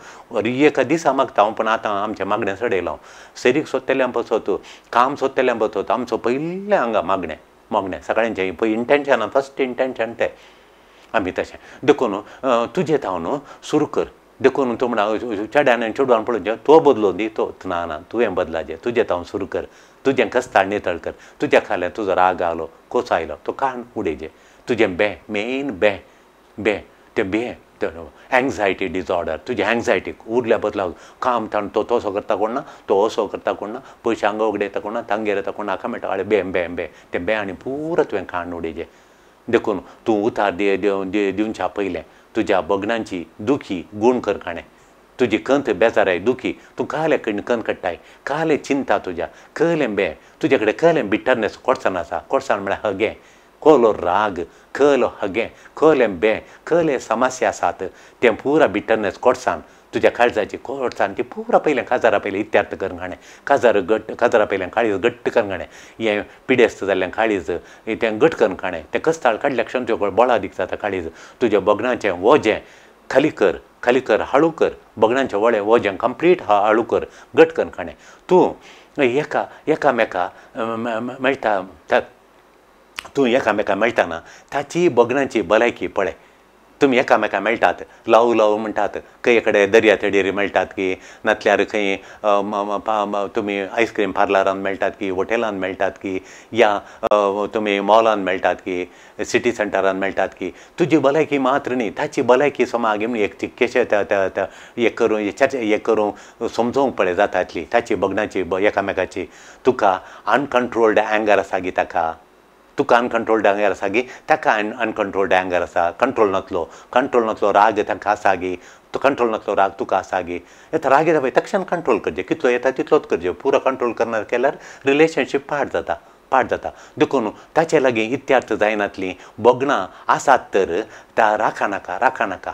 एका दिसा मागता, पूण आतां आमचें मागणें सडयलां. सेरीक सोदतेल्यां पासून, काम सोदतेल्यां पासून आमचो पयलें हांगा मागणें सगळ्यांचें इंटेंशन, फस्ट इंटेंशन तें आमी तशें. देखून तुजें हांव सुरू कर. देखून तूं म्हणा चेड्यान आनी चेडवान पळोवचें, तो बदलो दी, तो ना तुवें बदलाचें. तुजें हांव सुरू कर. तुजें कस्ताळ नितळ कर. तुज्या खाल्यार तुजो राग आयलो, कोसो आयलो, तो काण उडयचें. तुजें मेन तें एंग्जायटी डिजॉर्डर तुझ्या एंग्जायटीक उरल्या बदला काम ताण तो तसो करता कोण ना तो असो करता कोण ना पयशे हांगा उगडयता कोण ना तांगेर येता कोण नाका मेळटा बे बे बे ते बे आनी पुरो तुवें काण उडयचें देखून तूं उतार दिवच्या पयलें तुज्या भगनांची दुखी गूण कर काणें तुजी कंत बेजाराय दुखी तूं कहलें कंत कट्टाय कहलें चिंता तुज्या कहलें बे तुजे कडेन कहलें बिटरनेस कोडसाण आसा कोडसाण म्हळ्यार हगे कहलो राग कहलो हगे कहलें बे कहले समस्या आसात तें पुरा बिटरनेस कोडसाण तुज्या काळजाची कोडसाण ती पुरा पयलें काजारा पयलें इत्यार्थ कर गाणें काजारा पयलें काळीज घट्ट कर गाणें हें पिडेस्त जाल्लें काळीज तें घट कर गाणें तें कस्ताळ काडल्या क्षण तुजे बळा दीक जाता काळीज तुज्या भगनाचें वजें खाली कर हळू कर भगनांचें व्हडें वजें कंप्लीट हळू कर घट कर गाणें तूं एकामेका मेळटा तूं एकामेका मेळटाना ताची भगनांची भलायकी पळय तुमी एकामेका मेळटात लावू लावू म्हणटात खंय कडेन दर्या तेडीर मेळटात की नातल्यार खंय तुमी आयस्क्रीम पार्लरान मेळटात की हॉटेलान मेळटात की या तुमी मॉलान मेळटात की सिटी सेंटरान मेळटात की तुजी भलायकी मात्र न्ही ताची भलायकी सोमाग एक केशे एक करून समजोवंक पळय जातातली ताची भगनाची एकामेकाची तुका अनकंट्रोल्ड एंगर आसा गी ताका तुका अनकंट्रोल्ड एंगर आसा गी ताका अनकंट्रोल्ड एंगर आसा कंट्रोल नासलो राग ताका आसा गी तो कंट्रोल नासलो राग तुका आसा गी येता राग येता पळय तक्षण कंट्रोल करचें कितलो येता तितलोच करचें पुरो कंट्रोल करना केल्यार रिलेशनशीप पाड जाता देखून ताचे लागीं इत्यार्थ जायनातलीं भगनां आसात तर ता राखा नाका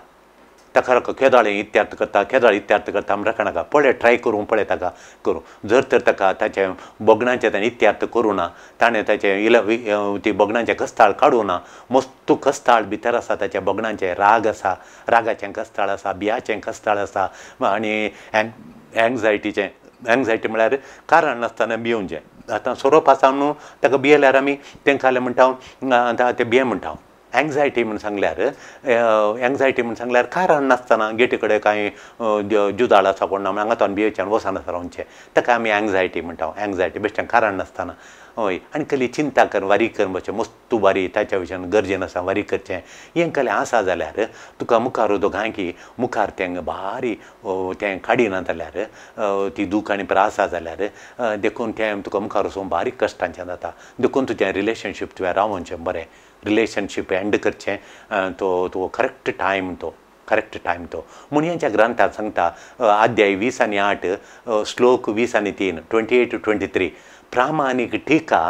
ताका केदाळे इत्यार्थ करता राखा नाका पळय ट्राय करूं पळय ताका करूं जर तर ताका ताचे भगनांचें ताणें इत्यार्थ करूं ना ताणें ताचें ती भगनांचें कस्ताळ काडूं ना मस्तू कस्ताळ भितर आसा ताच्या भगनांचें राग आसा रागाचें कस्ताळ आसा भियाचें कस्ताळ आसा आनी एंग्जायटी म्हळ्यार कारण नासतना भिवचें आतां सोरोप आसा न्हू ताका भियेल्यार आमी तेंकां म्हणटा तें भिये म्हणटा एंग्जायटी म्हूण सांगल्यार कारण नासतना गेटी कडेन कांय जुदाळ आसा कोण ना हांगातून भियेचें आनी वसान आसा रावचें ताका आमी एंग्जायटी म्हणटा एंग्जायटी बेश्टें कारण नासतना हय आनी कसली चिंता कर वारी कर मातशें मस्तू वारी ताच्या विशयान गरजेन आसा वारी करचें हें कसलें आसा जाल्यार तुका मुखार दोगांयकी मुखार तें बारी तें काडिना जाल्यार ती दूख आनी त्रास आसा जाल्यार देखून तें तुका मुखार वचून बारीक कश्टांचें जाता देखून तुजें रिलेशनशीप तुवें रावोवचें बरें रिलेशनशीप एंड करचें तो करेक्ट टायम तो मुणयांच्या ग्रंथांत सांगता अध्याय 20 आनी 8 श्लोक 20 आनी 3 28 to 23 प्रामाणीक टिका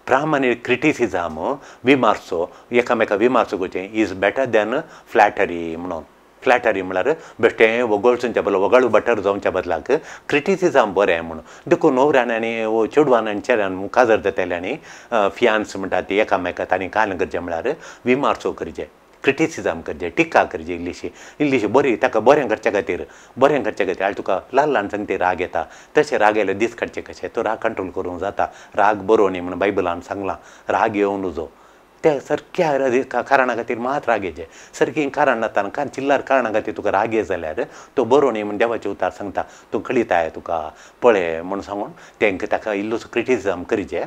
प्रामाणीक क्रिटिसिजम विमर्शो एकामेका विमर्शो करचें इज बेटर दॅन फ्लॅटरी म्हणून फ्लॅटरी म्हळ्यार बेश्टें वगळसूंच्या बदला वगळ बटर जावच्या बदलाक क्रिटिसिजम बरें म्हणून देखून न्हवऱ्यान आनी चेडवान आनी चेड्यान काजर जाताले आनी फियान्स म्हणटा ती एकामेका तांणी काल करचें म्हळ्यार विमर्शो करचें क्रिटिसिजम करचें टिका करची इंग्लीश बरी ताका बरें करचे खातीर आनी तुका ल्हान सांगते राग येता तशें राग येयले दीस काडचे कशें तो राग कंट्रोल करूंक जाता राग बरो न्ही म्हणून बायबलान सांगलां राग येवं नजो त्या सारक्या कारणा खातीर मात राग येचें सारकी कारण नासतना चिल्लार कारणा खातीर तुका राग ये जाल्यार तो बरो न्ही म्हण देवाचे उतार सांगता तूं कळिताय तुका पळय म्हूण सांगून तेंकां ताका इल्लोसो क्रिटिसिजम करचें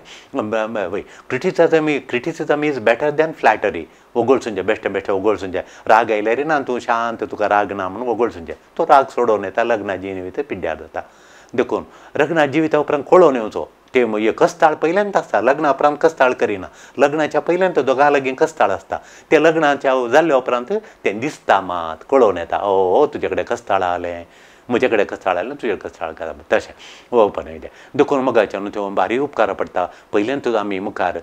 क्रिटिसिजम इज बेटर दॅन फ्लॅटरी वगळसूंचें बेश्टें वगळसूंचें राग आयल्यार ना तूं शांत तुका राग ना म्हणून वगळसूंचें तो राग सोडोवन येता लग्ना जिवीत पिड्ड्यार जाता देखून लग्ना जिविता उपरांत कळोवन येवचो ते हे कस्ताळ पयल्यांत आसता लग्ना उपरांत कस्ताळ करिना लग्नाच्या पयल्यांत दोगां लागीं कस्ताळ आसता ते लग्नाच्या जाल्ल्या उपरांत तें दिसता मात कळोवन येता ओ तुजे कडेन कस्ताळ आलें म्हजे कडेन कस्ताळ आलें तुजे कस्ताळ करप तशें ओपन हेजें देखून मोगाच्यान त्यो बारी उपकार पडटा पयल्यांतूच आमी मुखार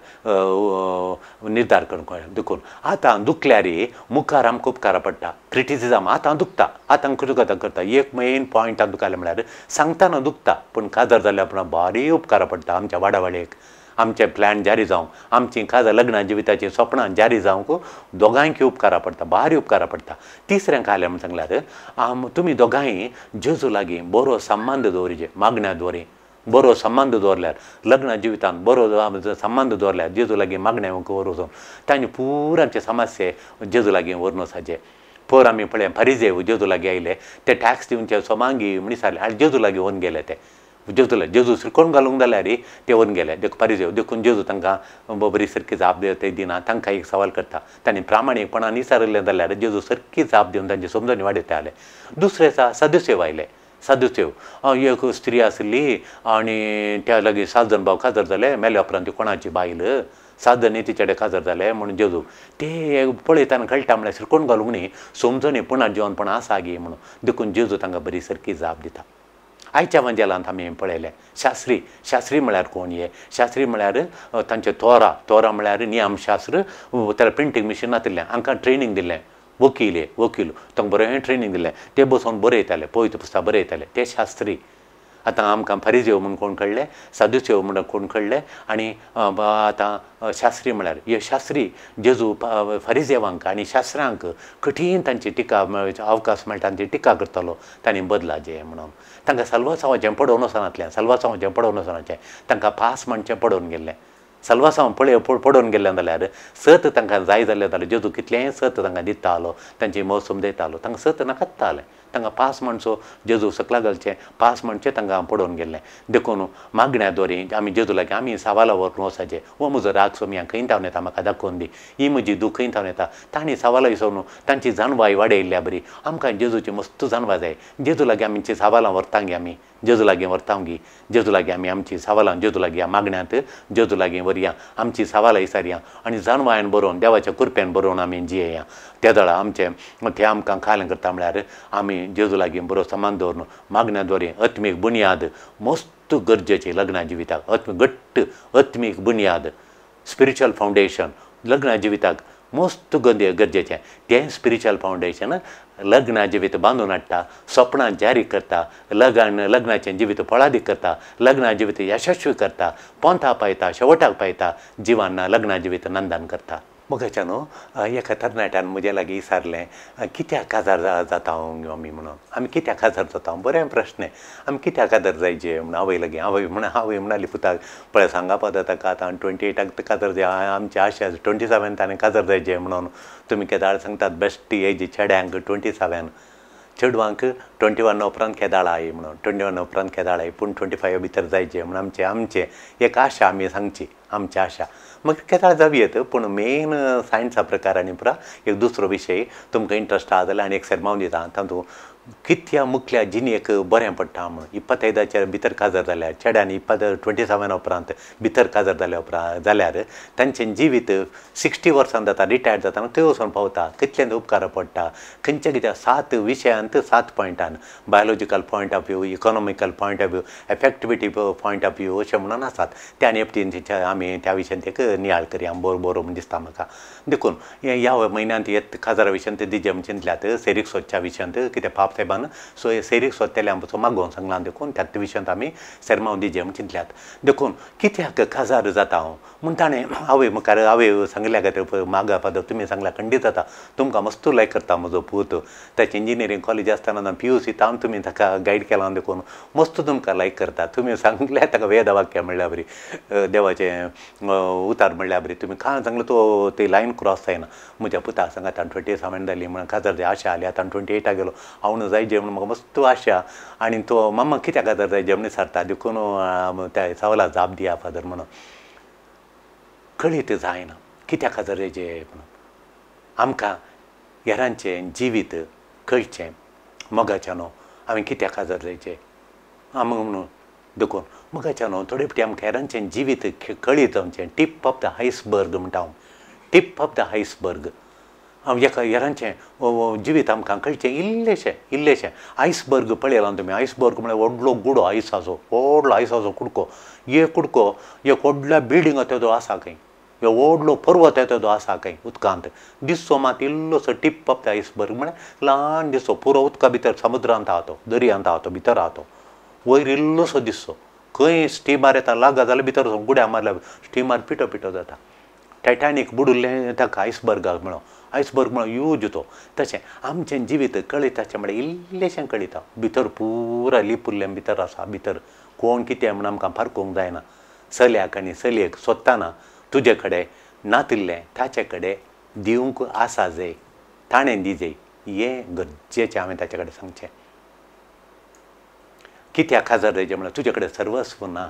निर्धार करूंक देखून आतां दुखल्यार मुखार आमकां उपकार पडटा क्रिटिसिजम आतां दुखता आतां करता एक मेन पॉयंटान दुखलें म्हळ्यार सांगतना दुखता पूण काजार जाल्या उपरांत बारी उपकार पडटा आमच्या वाडावाडयेक आमचे प्लॅन जारी जावंक आमचीं काजार लग्ना जिविताचीं सपनां जारी जावंक दोगांयकी उपकारा पडटा बारी उपकारा पडटा तिसऱ्यांक आलें म्हण सांगल्यार तुमी दोगांय जेजू लागीं बरो संबंद दवरिचे मागण्या दवरी बरो संबंद दवरल्यार लग्ना जिवितांत बरो संबंद दवरल्यार जेजू लागीं मागण्या वचून तांणी पुरांचे समस्ये जेजू लागीं व्हरून वचाचे पयर आमी पळय फारिजेव जेजू लागीं आयले ते टॅक्स दिवचे सोमांगी म्हणी सांगले आनी जेजू लागीं व्हरून गेले ते जेजूला जेजू श्रीकोण घालूंक जाल्यार ते व्हरून गेले. देखून फारिजेव देखून जेजू तांकां बरी सारकी जाप ते दिना. तांकां एक सवाल करता. तांणी प्रामाणीकपणान विचारलें जाल्यार जेजू सारकी जाप दिवन तांची समजणी वाडयताले. दुसरे सदुसेव आयले. सदुसेव एक स्त्री आसली आनी त्या लागीं 7 जण भाव काजार जाले. मेल्या उपरांत ती कोणाची बायल 7 जण तिचे कडेन काजार जाले म्हणून जेजू ते पळयतना कळटा म्हळ्यार श्रीकोण घालूंक न्ही समजून पुना जेवणपण आसा गी म्हणून. देखून जेजू तांकां बरी सारकी जाप दिता. आयच्या मंजेलांत आमी पळयलें शास्त्री म्हळ्यार कोण हे शास्त्री म्हळ्यार तांचे तोरा म्हळ्यार नियमशास्त्र त्याला प्रिंटींग मिशिनांतल्यान हांकां ट्रेनींग दिलें. वकील तांकां बरें ट्रेनींग दिलें. ते बसून बरयताले पवित्र पुस्तक बरयताले ते शास्त्री. आतां आमकां फारिजेव म्हूण कोण कळ्ळें सदुसेव म्हणून कोण कळ्ळें आनी आतां शास्त्री म्हळ्यार हे शास्त्री जेजू फारिजेवांक आनी शास्त्रांक कठीण तांची टिका अवकाश मेळटा ती टिका करतालो तांणी बदलाचें म्हणून. तांकां सल्वासांवाचें पडोवन वचनातलें सल्वासांवाचें पडोवन वचनाचें तांकां पास म्हणचें पडोवन गेल्लें. सल्वासांव पडोवन गेल्लें जाल्यार सत तांकां जाय जाल्लें जाल्यार जेजू कितलेंय सत तांकां दितालो तांची मौसम दितालो. तांकां सत नाकात्तालें. तांकां पास म्हणचो जेजू सकला घालचें पास म्हणचें तांकां पडोवन गेल्लें. देखून मागण्याद्वारे आमी जेजू लागीं आमी सवालां व्हरून वचचें. हो म्हजो राग सोमी हांव खंयतावन येता म्हाका दाखोवन दी. ही म्हजी दूख खंयतावन येता. तांणी सवालां विसरून तांची जानवाय वाडयल्या बरी. आमकां जेजूची मस्त जानवां जाय. जेजू लागीं आमची सवालां व्हरतां गे आमी जेजू लागीं व्हरतां गी. जेजू लागीं आमी आमची सवालां जेजू लागीं मागण्यांत जेजू लागीं व्हरया. आमची सवालां विचारया आनी जानवायन बरोवन देवाच्या कृपेन बरोवन आमी जियेया. त्या दळा आमचें तें आमकां खायलें करता म्हळ्यार आमी जेजू लागीं बरो समान दवरून मागण्याद्वारे आत्मीक बुनयाद मस्त गरजेची लग्ना जिविताक घट्ट आत्मीक बुनयाद स्पिरिच्युअल फावंडेशन लग्ना जिविताक मस्त गरजेचें. तें स्पिरिच्युअल फावंडेशन लग्ना जिवीत बांदून हाडटा सपनां जारी करता लग्नाचें जिवीत फळादीक करता लग्ना जिवीत यशस्वी करता पोंथा पायता शेवटाक पायता जिवान लग्ना जिवीत नंदन करता. मोगाच्या न्हू एका तरणाट्यान म्हजे लागीं विचारलें कित्याक काजार जाता आमी म्हणून. आमी कित्याक काजार जाता बरें प्रश्न. आमी कित्याक काजार जायचे म्हणून आवय लागीं आवय म्हणली पुताक पळय सांगापा जाता आतां 28 काजार जाय आमची आशा 27 ताणें काजार जायचे म्हणून. तुमी केदाळ सांगतात बेस्ट एज चेड्यांक 27 चेडवांक 21 उपरांत केदाळाय म्हणून 21 उपरांत केदाळाय पूण 25 भितर जायचे म्हणून आमचे एक आशा आमी सांगची आमची आशा. मग केदाळ जावयेत पूण मेन सायन्सा प्रकारांनी पुरा एक दुसरो विशय तुमकां इंट्रस्ट आहा जाल्यार आनी एक सेरमावन दिता. तातूंत कित्या मुखल्या जिणेक बरें पडटा म्हणून 25 भितर काजार जाल्यार चेड्यांनी 27 उपरांत भितर काजार जाल्या उपरांत जाल्यार तांचें जिवीत 60 वर्सां जाता रिटायर जाता थंय वचून पावता. कितलेंच उपकार पडटा खंयच्या कित्याक 7 विशयांत 7 पॉयंटान biological point of view economical point of view effectivity point of view अशें म्हणून आसात. त्या नेपटीन आमी त्या विशयान एक नियाळ करया बरो म्हण दिसता म्हाका. देखून ह्या म्हयन्यांत येत काजारा विशयान दिजे म्हणून चिंतल्यात सेरीक सोदच्या विशयांत कितें पाप साहेबान सेरीक सोदतेले आमचो मागोवन सांगलां. देखून त्याच विशयांत आमी सेरमाव दिजे म्हूण चिंतल्यात. देखून कित्याक काजार जाता हांव म्हूण ताणें आवय मुखार आवय सांगल्या खातीर मागा पाद तुमी सांगल्या खंडीत जाता. तुमकां मस्त लायक करता म्हजो पूत ताचें इंजिनियरींग कॉलेज आसतना PUC तावन तुमी ताका गायड केलां. देखून मस्त तुमकां लायक करता. तुमी सांगल्या ताका वेद वाक्य म्हणल्या बरी देवाचें उतार म्हणल्या बरी. तुमी कांय सांगलें तो ती लायन क्रॉस जायना. म्हज्या पुताक सांगा आतां 27 जाली म्हण काजार जाय आशा आली आतां 28 गेलो हांव जायचे म्हणून म्हाका मस्त आशा. आनी तो मम्मा कित्याक काजार जायचे म्हण सारता. देखून त्या सवाला जाप दिया फादर म्हणून कळीत जायना कित्याक काजार जायचे म्हणून. आमकां हेरांचें जिवीत कळचें मोगाच्या न्हू आमी कित्याक काजार जायचे म्हणून. देखून मोगाच्या न्हू थोडे फावटी आमकां हेरांचें जिवीत कळीत जावचें. टीप ऑफ द आयसबर्ग म्हणटा हांव टीप ऑफ द आयसबर्ग. एका हेरांचें जिवीत आमकां कळचें इल्लेशें आयसबर्ग पळयलां तुमी. आयसबर्ग म्हळ्यार व्हडलो गुडो आयसाचो व्हडलो आयसाचो कुडको. एक व्हडल्या बिल्डिंगां तेजो आसा खंय व्हडलो पर्वत तेजो आसा खंय उदकांत दिसचो मात इल्लोसो टीप ऑफ द आयसबर्ग म्हळ्यार ल्हान दिसचो पुरो उदका भितर समुद्रांत आहा तो दर्यांत आहा तो भितर आहा तो वयर इल्लोसो दिसचो. खंय स्टिमार येता लागा जाल्यार भितर वचून गुड्या मारल्या स्टिमार पिटो जाता. टायटानीक बुडुल्लें ताका आयसबर्गाक म्हणून आयसबर्ग म्हणून यूज तो. तशें आमचें जिवीत कळयताचें म्हळ्यार इल्लेशें कळयता. भितर पुरा लिपुल्लें भितर आसा. भितर कोण कितें म्हूण आमकां पारखूंक जायना. चल्याक आनी चलयेक सोदताना तुजे कडेन नातिल्लें ताचे कडेन दिवंक आसा जाय ताणें दिजय हें गरजेचें हांवें ताचे कडेन सांगचें. कित्याक खाजार जायचें म्हळ्यार तुजे कडेन सर्वस्व ना,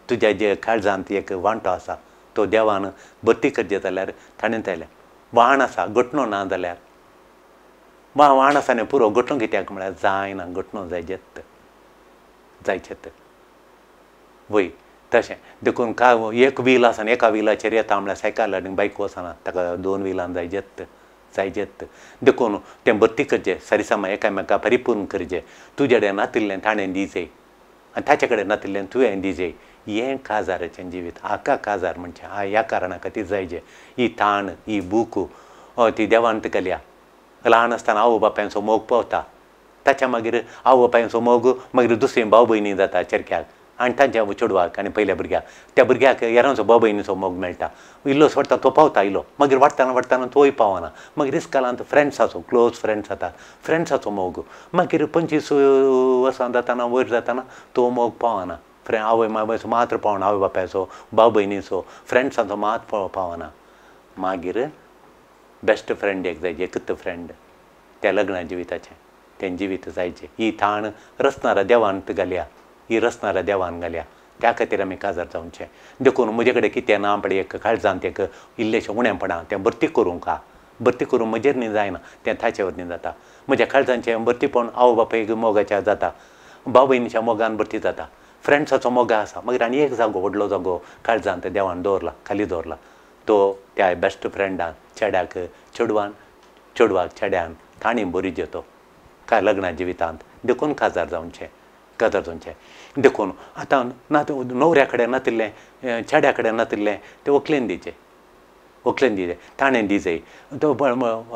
तुज्या जे काळजांत एक वांटो आसा तो देवान भरती करचे जाल्यार ताणें तायल्या वाण आसा घटणो ना जाल्यार वाण आसा न्ही पुरो घटणो कित्याक म्हळ्यार जायना घटणो जायचेत जायचेत वय तशें देखून एक व्हील आसा आनी एका व्हिलाचेर येता म्हळ्यार सायकल आनी बायक वचना ताका 2 व्हिलान जायचेत देखून तें भरती करचें सरिसमा एकामेकाक परिपूर्ण करचें तुजे कडेन नातिल्लें ताणें दिवचें आनी ताचे कडेन नातिल्लें तुवें दिवचें हें काजाराचें जिवीत हाका काजार म्हणचें ह्या कारणा खातीर जायचें ही ताण ही बूक ती देवान केल्या ल्हान आसतना आवय बापायचो मोग पावता ताच्या मागीर आवय बापायचो मोग मागीर दुसरी भाव भयणी जाता चेडक्याक आनी तांच्या चेडवाक आनी पयल्या भुरग्याक त्या भुरग्याक येरांचो भाव भयणीचो मोग मेळटा इल्लो सोडटा तो पावता इल्लो मागीर वाडटाना तोय पावना मागीर इस्कालांत फ्रेंड्साचो क्लोज फ्रेंड्स जाता फ्रेंड्साचो मोग मागीर 25 वर्सां जाताना वयर जाताना तो मोग पावना आवय बापायचो मात्र पावना आवय बापायचो भाव भयणीचो फ्रेंड्साचो मात पावना मागीर बेस्ट फ्रेंड एक जायचे एकच फ्रेंड त्या लग्ना जिविताचें तें जिवीत जायचें ही ताण रचणारा देवान घाल्या ही रचणारा देवान घाल्या त्या खातीर आमी काजार जावचें देखून म्हजे कडेन कितें ना पळय एक काळजांत एक इल्लेशें उणेंपणां तें भरती करूंक भरती करूंक म्हजेर न्ही जायना तें ताचे वरवीं जाता म्हज्या काळजांचें भरतीपण आवय बापायक मोगाच्या जाता भाव भयणीच्या मोगान भरती जाता फ्रेंड्साचो मोगा आसा मागीर आनी एक जागो व्हडलो जागो काळजांत देवान दवरला खाली दवरला तो त्या बेस्ट फ्रेंडान चेड्याक चेडवाक चेड्यान ताणी बरी जेतो काय लग्ना जिवितांत देखून काजार जावचें देखून आतां न्हवऱ्या कडेन नातिल्लें चेड्या कडेन नातिल्लें तें व्हंकलेन दिचें ताणें दिचें तो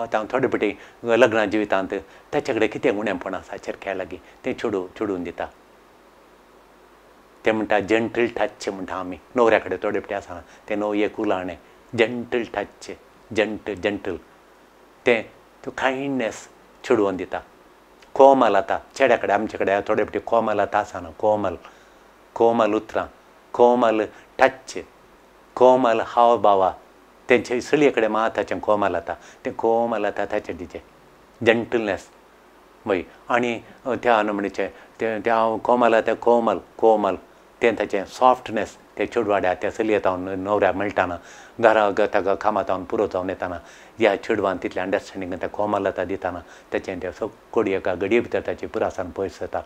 आतां थोडे फावटी लग्ना जिवितांत ताचे कडेन कितें उणेंपण आसा चेडक्या लागीं तें चेडून दिता तें म्हणटा जंटल टच म्हणटा आमी न्हवऱ्या कडेन थोडे फावटी आसना तें न्हू एक उलावणें जंटल टच जंटल तें कायंडनेस चेडून दिता कोमल आतां चेड्या कडेन आमचे कडेन थोडे फावटी कोमल आतां आसना कोमल उतरां कोमल टच कोमल हाव भावा तेंचे सळये कडेन माताचें कोमल आतां तें कोमल आतां ताचें दिचें जंटलनेस वय आनी त्या म्हणचे त्या कोमल आतां कोमल तें ताचें सॉफ्टनेस ते चेडवाड्या त्या चलयेंत न्हवऱ्याक मेळटाना घरा ताका कामांत पुरो जावन येताना ह्या चेडवान तितलें अंडरस्टँडींग त्या कोमलता दिताना तेचें त्या सगळी एका घडये भितर ताची पुरासान पयस जाता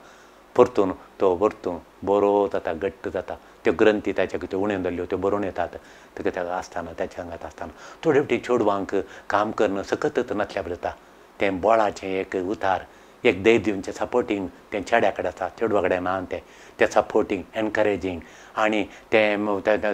परतून तो व्हरतून बरो जाता घट्ट जाता त्यो ग्रंथी ताच्या त्यो उण्यो जाल्ल्यो त्यो बरोवन येतात ताका आसतना त्याच्या अंगात आसतना थोडे फावटी चेडवांक काम करणं सकतच नासल्या जाता तें बोळाचें एक उतार एक धैर्य दिवचें सपोर्टींग तें चेड्या कडेन आसा चेडवा कडेन ना तें सपोर्टींग एनकरेजींग आनी तें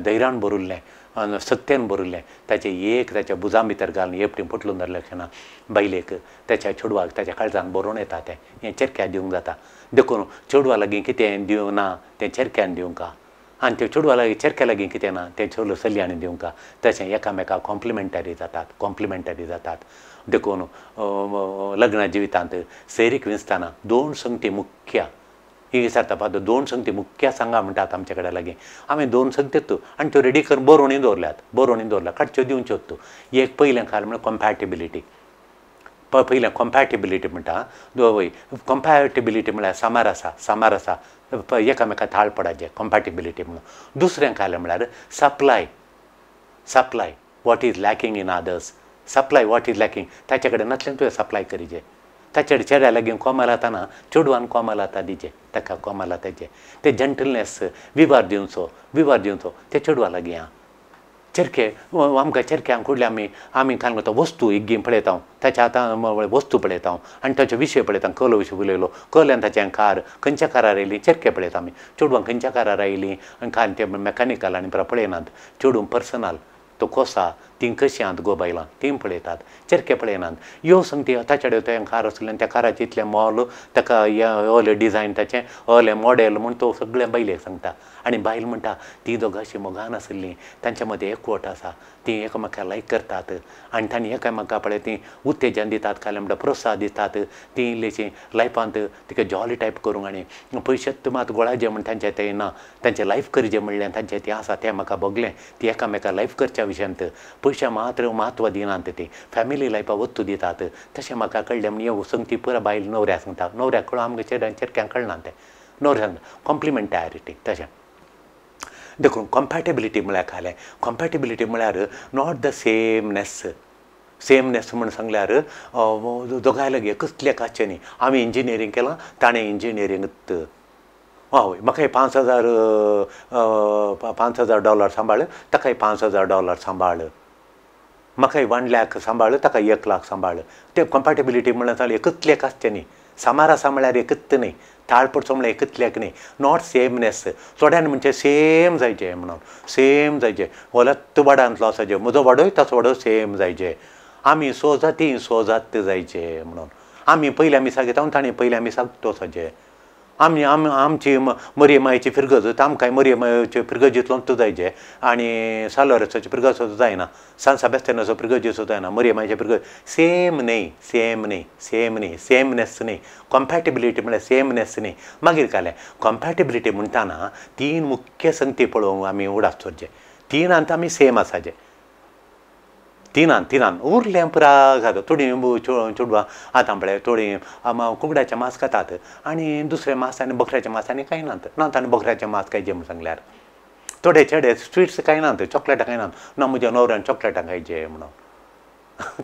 धैर्यान भरिल्लें सत्तेन भरिल्लें ताचें एक ताच्या बुजां भितर घालून हेपटीं फुटलून धरलें ना बायलेक ताच्या चेडवाक ताच्या काळजान बरोवन येता तें हें चेडक्याक दिवंक जाता देखून चेडवा लागीं कितें दिवं ना तें चेडक्यान दिवंक आनी त्या चेडवा लागीं चेडक्या लागीं कितें ना तें चेडूं चलयांनी दिवंक तशें एकामेकाक कॉम्प्लिमेंटरी जातात देखून लग्ना जिवितांत सैरीक विंचताना 2 संगती मुख्य ही विचारता पावता 2 संगती मुख्य सांगा म्हणटात आमचे कडेन लागीं हांवें 2 संगत्यो आनी त्यो रेडी करून बरोवणी दवरल्या काडच्यो दिवच्यो तूं एक पयलें खाल म्हळ्यार कॉम्पॅटिबिलिटी म्हणटा वय कॉम्पॅटिबिलिटी म्हळ्यार सामार आसा एकामेका थाळ पडाचें कॉम्पॅटिबिलिटी म्हणून दुसरें खालें म्हळ्यार supply what is lacking in others supply what is lacking ताचे कडेन नासलें तुवें सप्लाय करिचें ताचे चेड्या लागीं कोमल आताना चेडवान कोमल आता दिचें ताका कोमल आताचें तें जंटलनेस विवार दिवचो तें चेडवा लागीं चेरके आमकां चेरक्यांक कुडले आमी काय म्हणटा वस्तू एक गेम पळयता ताच्या आतां वस्तू पळयता आनी ताचे विशय पळयता कलो विशय उलयलो कल्यान ताचें कार खंयच्या कारार येयली चेरके पळयता आमी चेडवांक खंयच्या कारार येयली आनी काय तें मेकॅनिकल आनी पळयनात चेडूं पर्सनल तो कोसा तीं कशीं आहात गो बायलां तीं पळयतात चेरके पळयनात ह्यो संगती ताचे कडेन तें कार आसलें त्या काराचें इतलें मोल ताका ओलें डिजायन ताचें ओलें मॉडेल म्हूण तो सगळें बायलेक सांगता आनी बायल म्हणटा ती दोगां अशीं मोगान आसलीं तांचे मदें एकवट आसा तीं एकामेकाक लायक करतात आनी तांणी एकामेका पळय तीं उत्तेजन दितात काय म्हणटा प्रोत्साहन दितात तीं इल्लीशीं लायफांत तिका जॉली टायप करूंक आनी पयशेच मात गोळाचें म्हण तांचें तें ना तांचें लायफ करचें म्हणलें तांचें तें आसा तें म्हाका भोगलें ती एकामेका लायफ करच्या विशयांत पयशा मात्र म्हत्व दिनात ती फॅमिली लायफाक वस्तू दितात तशें म्हाका कळ्ळें म्हणजे ह्यो संगती पुरो बायल न्हवऱ्याक सांगता न्हवऱ्याक कळून आमकां चेड्यांक चेडक्यांक कळना तें न्हवऱ्यान कॉम्प्लिमेंटॅरिटी तशें देखून कॉम्पॅटेबिलिटी म्हळ्यार काय जालें कॉम्पॅटेबिलिटी म्हळ्यार नॉट द सेमनेस म्हण सांगल्यार दोगांय लागी कसलें आसचें न्ही आमी इंजिनियरींग केलां ताणें इंजिनियरींग हय म्हाका $5,000 सांबाळ ताकाय $5,000 सांबाळ म्हाकाय 1 लाख सांबाळ ताका 1 लाख सांबाळ ते कॉम्पॅटेबिलिटी म्हळ्यार सांगलें एकतलेक आसचें न्ही सामार आसा म्हळ्यार एकच न्ही ताळ पडचो म्हळ्यार एकतलेक न्ही नॉट सेमनेस थोड्यान म्हणजे सेम जायचें म्हणून सेम जायचें वलत वाडांतलो आसाचें म्हजो वाडोय ताचो वाडो सेम जायचें आमी सोजाती सोजात जायचे म्हणून आमी पयल्या मिसाक येता ताणें पयल्या मिसाक तोसाचें आमची मरियमायेची फिरगज आमकांय मरियमायेचे फिरगजींतलोच जायचे आनी सालोरेसाची फिरगज सुद्दां जायना सान सेबेस्टियनाचो फिरगजी सुद्दां जायना मरियमायेचे फिरगज सेम न्ही सेमनेस न्ही कॉम्पॅटेबिलिटी म्हळ्यार सेमनेस न्ही मागीर काय जालें कॉम्पॅटेबिलिटी म्हणटाना 3 मुख्य संगती पळोवंक आमी उगडास धरचे 3 आमी सेम आसाचे तिनान उरलें पुराय घात थोडीं चेडवां आतां पळय थोडीं कुकड्याचें मांस खातात आनी दुसरें मांस आनी बकऱ्याचें मांस आनी खायनात नात आनी बकऱ्याचें मांस खायचें म्हूण सांगल्यार थोडे चेडे स्विट्स खायनात चॉकलेटां खायनात ना म्हज्या न्हवऱ्यान चॉकलेटां खायचे म्हणून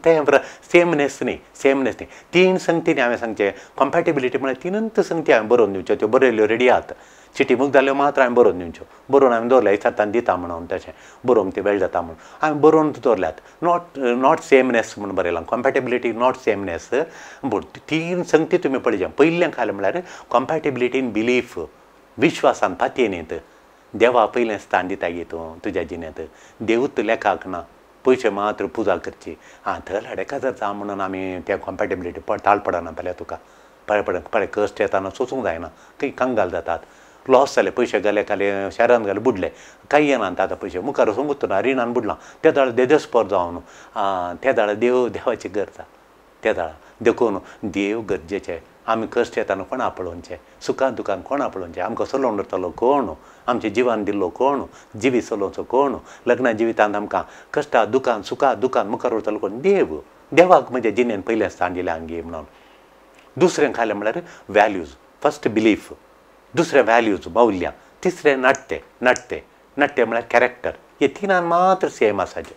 तें सेमनेस न्ही 3 संगतींनी हांवें सांगचें कॉम्पॅटेबिलिटी म्हळ्यार 3 संगती हांवें बरोवन दिवच्यो त्यो बरयल्ल्यो रेडी आहात चिटी बूक जाल्यो मात्र हांवें बरोवन दिवच्यो बरोवन हांवें दवरल्या दिसांतान दिता म्हणून तशें बरोवंक ती वेळ जाता म्हणून हांवें बरोवन दवरल्यात नॉट सेमनेस म्हणून बरयलां कॉम्पॅटेबिलिटी नॉट सेमनेस 3 संगती तुमी पळयचे पयलें खालें म्हळ्यार कॉम्पॅटेबिलिटी इन बिलीफ विश्वासान पातयेनीत देवा पयलें स्थान दिता गे तूं तुज्या जिणेंत देवूच लेखाक ना पयशे मात्र पुजा करची थंय लाडेका जर जा म्हणून आमी त्या कॉम्पॅटेबिलिटी ताळ पडना पळय तुका पळय कश्ट येताना सोंसूंक जायना खंय कंगाल जातात लॉस जाले पयशे गेले खाले शारान गेले बुडले कांय येनात आतां पयशे मुखार वचूंक उरना रिणान बुडलां त्या दाळ देदेस्पर जावन त्या दाळ देवाची गरज त्या दाळ देखून देव गरजेचे आमी कश्ट येताना कोणा पळोवचें सुखान दुखान कोणा पळोवचें आमकां चलोवन दवरतलो कोण आमचें जिवान दिल्लो कोण जिवी चलोवचो कोण लग्ना जिवितांत आमकां कश्टा दुखान सुखा दुखान मुखार उरतलो कोण देवाक म्हज्या जिणेन पयलें स्थान दिलें आमगे म्हणून दुसरें खालें म्हळ्यार वॅल्यूज फस्ट बिलीफ दुसरें वॅल्यूज मौल्यां तिसरें नाट्य म्हळ्यार कॅरेक्टर हे 3 मात्र सेम आसाचे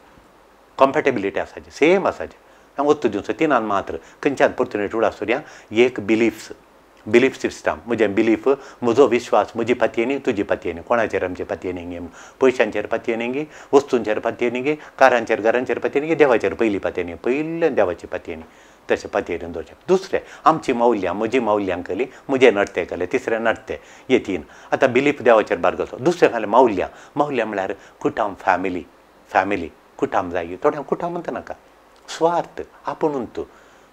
कॉम्पॅटेबिलिटी आसाचे सेम आसाचे हांव वत्त दिवचो 3 मात्र खंयच्यान ऑपॉर्च्युनिटी उडासुऱ्या एक बिलीफ सिस्टम म्हजें बिलीफ म्हजो विश्वास म्हजी पातयेनी तुजी पातयेनी कोणाचेर आमची पातयेनी गे पयशांचेर पातयेनी गे वस्तूंचेर पातयेनी गे कारांचेर घरांचेर पातयेनी गे देवाचेर पयली पातयेनी पयलें देवाची पातयेनी तशें पातयेन दवरचें दुसरें आमची मौल्यां म्हजी मौल्यां केली म्हजें नडतें केलें तिसरें नडतें हे 3 आतां बिलीफ देवाचेर बारगलो दुसरें जालें मौल्यां म्हळ्यार कुटुंब फॅमिली कुटुंब जाय थोड्यांक कुटुंब म्हणटा नाका स्वार्थ आपुणूच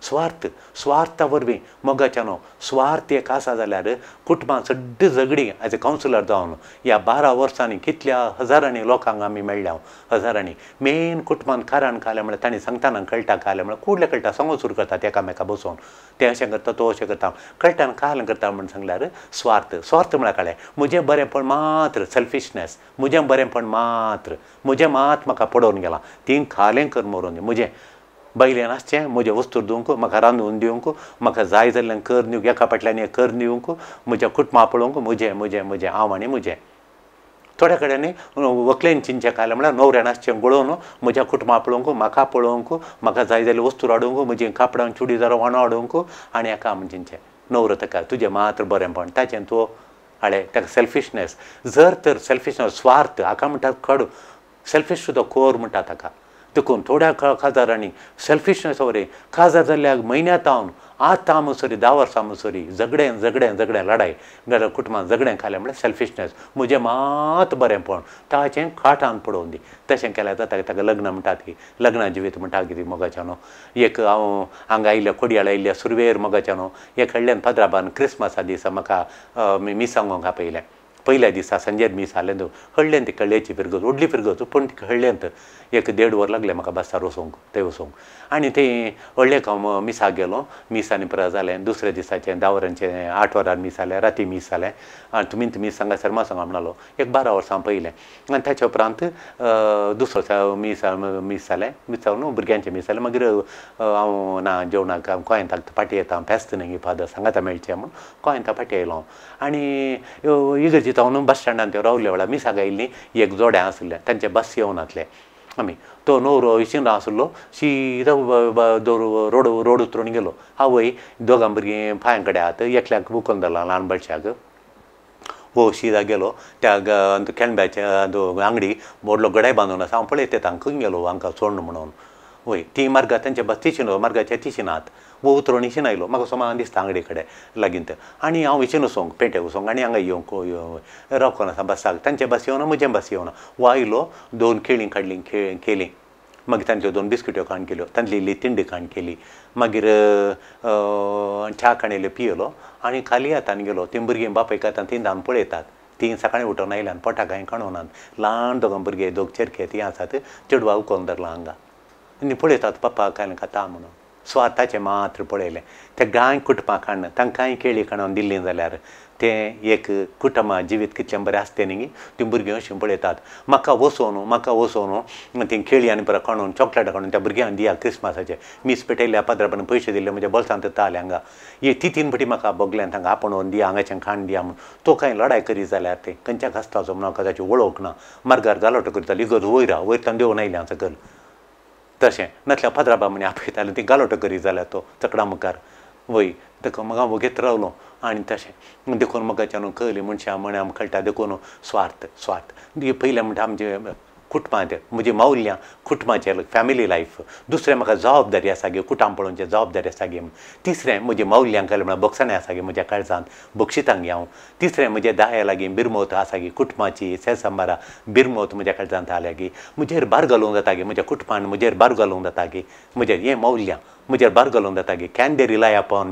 स्वार्था वरवीं मोगाच्यानो स्वार्थ एक आसा जाल्यार कुटुंबां सड्ड झगडीं एज अ कावन्सिलर जावन ह्या 12 वर्सांनी कितल्या हजारांनी लोकांक आमी मेळ्ळ्या हजारांनी मेन कुटुंबान कारण खालें म्हळ्यार तांणी सांगताना कळटा खालें म्हळ्यार कुडलें कळटा सांगूं सुरू करतात एकामेका बसोवन तें अशें करता तो अशें करता कळटाना खालें करता म्हण सांगल्यार स्वार्थ म्हळ्यार कळ्ळें म्हजें बरेंपण मात्र सेल्फिशनेस म्हजें बरेंपण मात्र म्हाका पडोवन गेलां ती खालें कर मरून म्हजें बैलें नासचें म्हजे वस्तू दिवंक म्हाका रांदून दिवंक म्हाका जाय जाल्लें कर दिवंक एका फाटल्यान एक कर दिवंक म्हज्या कुटुंबा पळोवंक म्हजें हांव आनी म्हजें थोड्या कडेन व्हंकलेन चिंचें खालें म्हळ्यार न्हवऱ्यान नासचें गळोवन म्हज्या कुटुंबा पळोवंक म्हाका जाय जाल्ली वस्तू हाडूंक म्हजीं कापडां चुडीदार वाणो हाडूंक आनी एका म्हण चिंचें न्हवरो ताका तुजें मात्र बरेंपण ताचें तूं हाडे ताका सेल्फिशनेस जर तर सेल्फिशनेस स्वार्थ हाका म्हणटात खड सेल्फिश टू द कोर म्हणटा ताका देखून थोड्या खासदारांनी सेल्फिशनेस वरें खासदार जाल्ल्याक म्हयन्यांत हांव आतां म्हणसरी 10 वर्सां म्हणसरी झगडें लढाय जाल्यार कुटुंबान झगडें खालें म्हळ्यार सेल्फिशनेस म्हजें मात बरेंपण ताचें खाटान पडोवन दी तशें केल्यार जाता ताका लग्न म्हणटात की लग्ना जिवीत म्हणटा कितें मोगाच्यानो एक हांव हांगा आयिल्ल्या कोडयाळ आयिल्ल्या सुरवेर मोगाच्यानो एक हाडल्यान 15 क्रिस्मसा दिसा म्हाका मिसांगोंक आपयलें पहिल्या दिसा संजेर मीस आलें हळ्ळें ती कळ्ळेची फिरगत व्हडली फिरगत पूण ती हळ्ळेंत 1-1.5 वर लागले म्हाका बसार वचोंक थंय वचोंक आनी थंय व्हडलें हांव मिसाक गेलो मिसांनी पुरो जालें दुसऱ्या दिसाचें 10 वरांचें 8 वरार मीस जालें राती मीस जालें आनी तुमी मीस सांगा सर सांगा म्हणलो 12 वर्सां पयलें आनी ताचे उपरांत दुसरो मीस जालें मीस जावन भुरग्यांचें मीस जालें मागीर हांव ना जेवणाक गोंयांत पाटी येता फेस्त न्ही फादर सांगाता मेळचें म्हूण गोंयांत पाटी येयलो आनी इगर्जीत हांव बस स्टँडार ते रावल्ले वेळार मिसाक आयिल्लीं एक जोड्यां आसलें तांचे बस येवनातले आमी तो न्हवरो इशिन आसलो सीदा रोड उतरून गेलो आवय दोगां भुरगीं पांयां कडेन आहात एकल्याक बुकोवन धरला ल्हान बडश्याक हो सीदा गेलो त्या केणब्याचे आंगडी व्हडलो गडाय बांदून आसा हांव पळयत येता खंय गेलो हांकां सोडून म्हणून वय ती मार्गां तांचे बस तिशीन मार्गाचे तिशीनात वो उतरून इशीन आयलो म्हाका समान दिसता आंगडी कडेन लागीं आनी हांव इशीन वचोंक पेटे वचोंक आनी हांगा येवंक रावकोन आसा बसाक तांचे बस येवना म्हजें बस येवना वो आयलो 2 केळीं काडलीं केलीं मागीर तांच्यो 2 बिस्किट्यो खाण केल्यो तांतली इल्ली तिंडी खाण केली मागीर च्या काणयल्यो पियेलो आनी खाली हातान गेलो तीं भुरगीं बापायक आतां तीं धांवन पळयतात तीं सकाळीं उठोन आयल्यान पोटाक कांय काणोनात ल्हान दोगां भुरगे 2 चेरके तीं आसात चेडवा उखोवन धरला हांगा आनी पळयतात पप्पा काय खाता म्हणून स्वाताचें मात्र पळयलें ते गांय कुटपां काडना तांकांय केळी काडून दिल्लीं जाल्यार तें एक कुटुंबा जिवीत कितलें बरें आसता न्ही तीं भुरगीं अशीं पळयतात म्हाका वचोन तीं केळी आनी परत काडून चॉकलेटां काडून त्या भुरग्यांक दिया क्रिस्मसाचे मीस पेटयल्या पात्रापण पयशे दिले म्हज्या बोल्सांत ताले हांगा हे तीन फावटी म्हाका बगल्यान तांकां आपणून दिया हांगाचें खाण दिया म्हूण तो कांय लढाय करीत जाल्यार तें खंयच्याक आसताचो म्हूण म्हाका ताची वळख ना मार्गार गालोटो करताली इगत वयरान देंवन आयल्या सकयल तशें नातल्या पात्राबा म्हणे आपयतालें ती गालोटो करीत जाल्यार तो चकडा मुखार वय देखून म्हाका हांव घेत रावलो आनी तशें देखून म्हाका कळली मनशां म्हणे आमकां कळटा देखून स्वार्थ पयलें म्हणटा आमचे कुटुंबांत म्हजी मावल्यां कुटुंबाचें फॅमिली लायफ दुसरें म्हाका जबाबदारी आसा गे कुटाम पळोवनचें जबाबदारी आसा गे तिसरें म्हजे मावल्यांक केलें म्हळ्यार बक्षांनी आसा गे म्हज्या काळजांत बक्षितांक गे हांव तिसरें म्हजे दाया लागीं बिरमोत आसा गे कुटुंबाची सेंसांबारा बिरमोत म्हज्या काळजांत आल्या गे म्हजेर भार घालूंक जाता गे म्हज्या कुटुंबान म्हजेर भार घालूंक जाता गे म्हजेर हें मावल्यां म्हजेर भार घालूंक जाता गे can they rely upon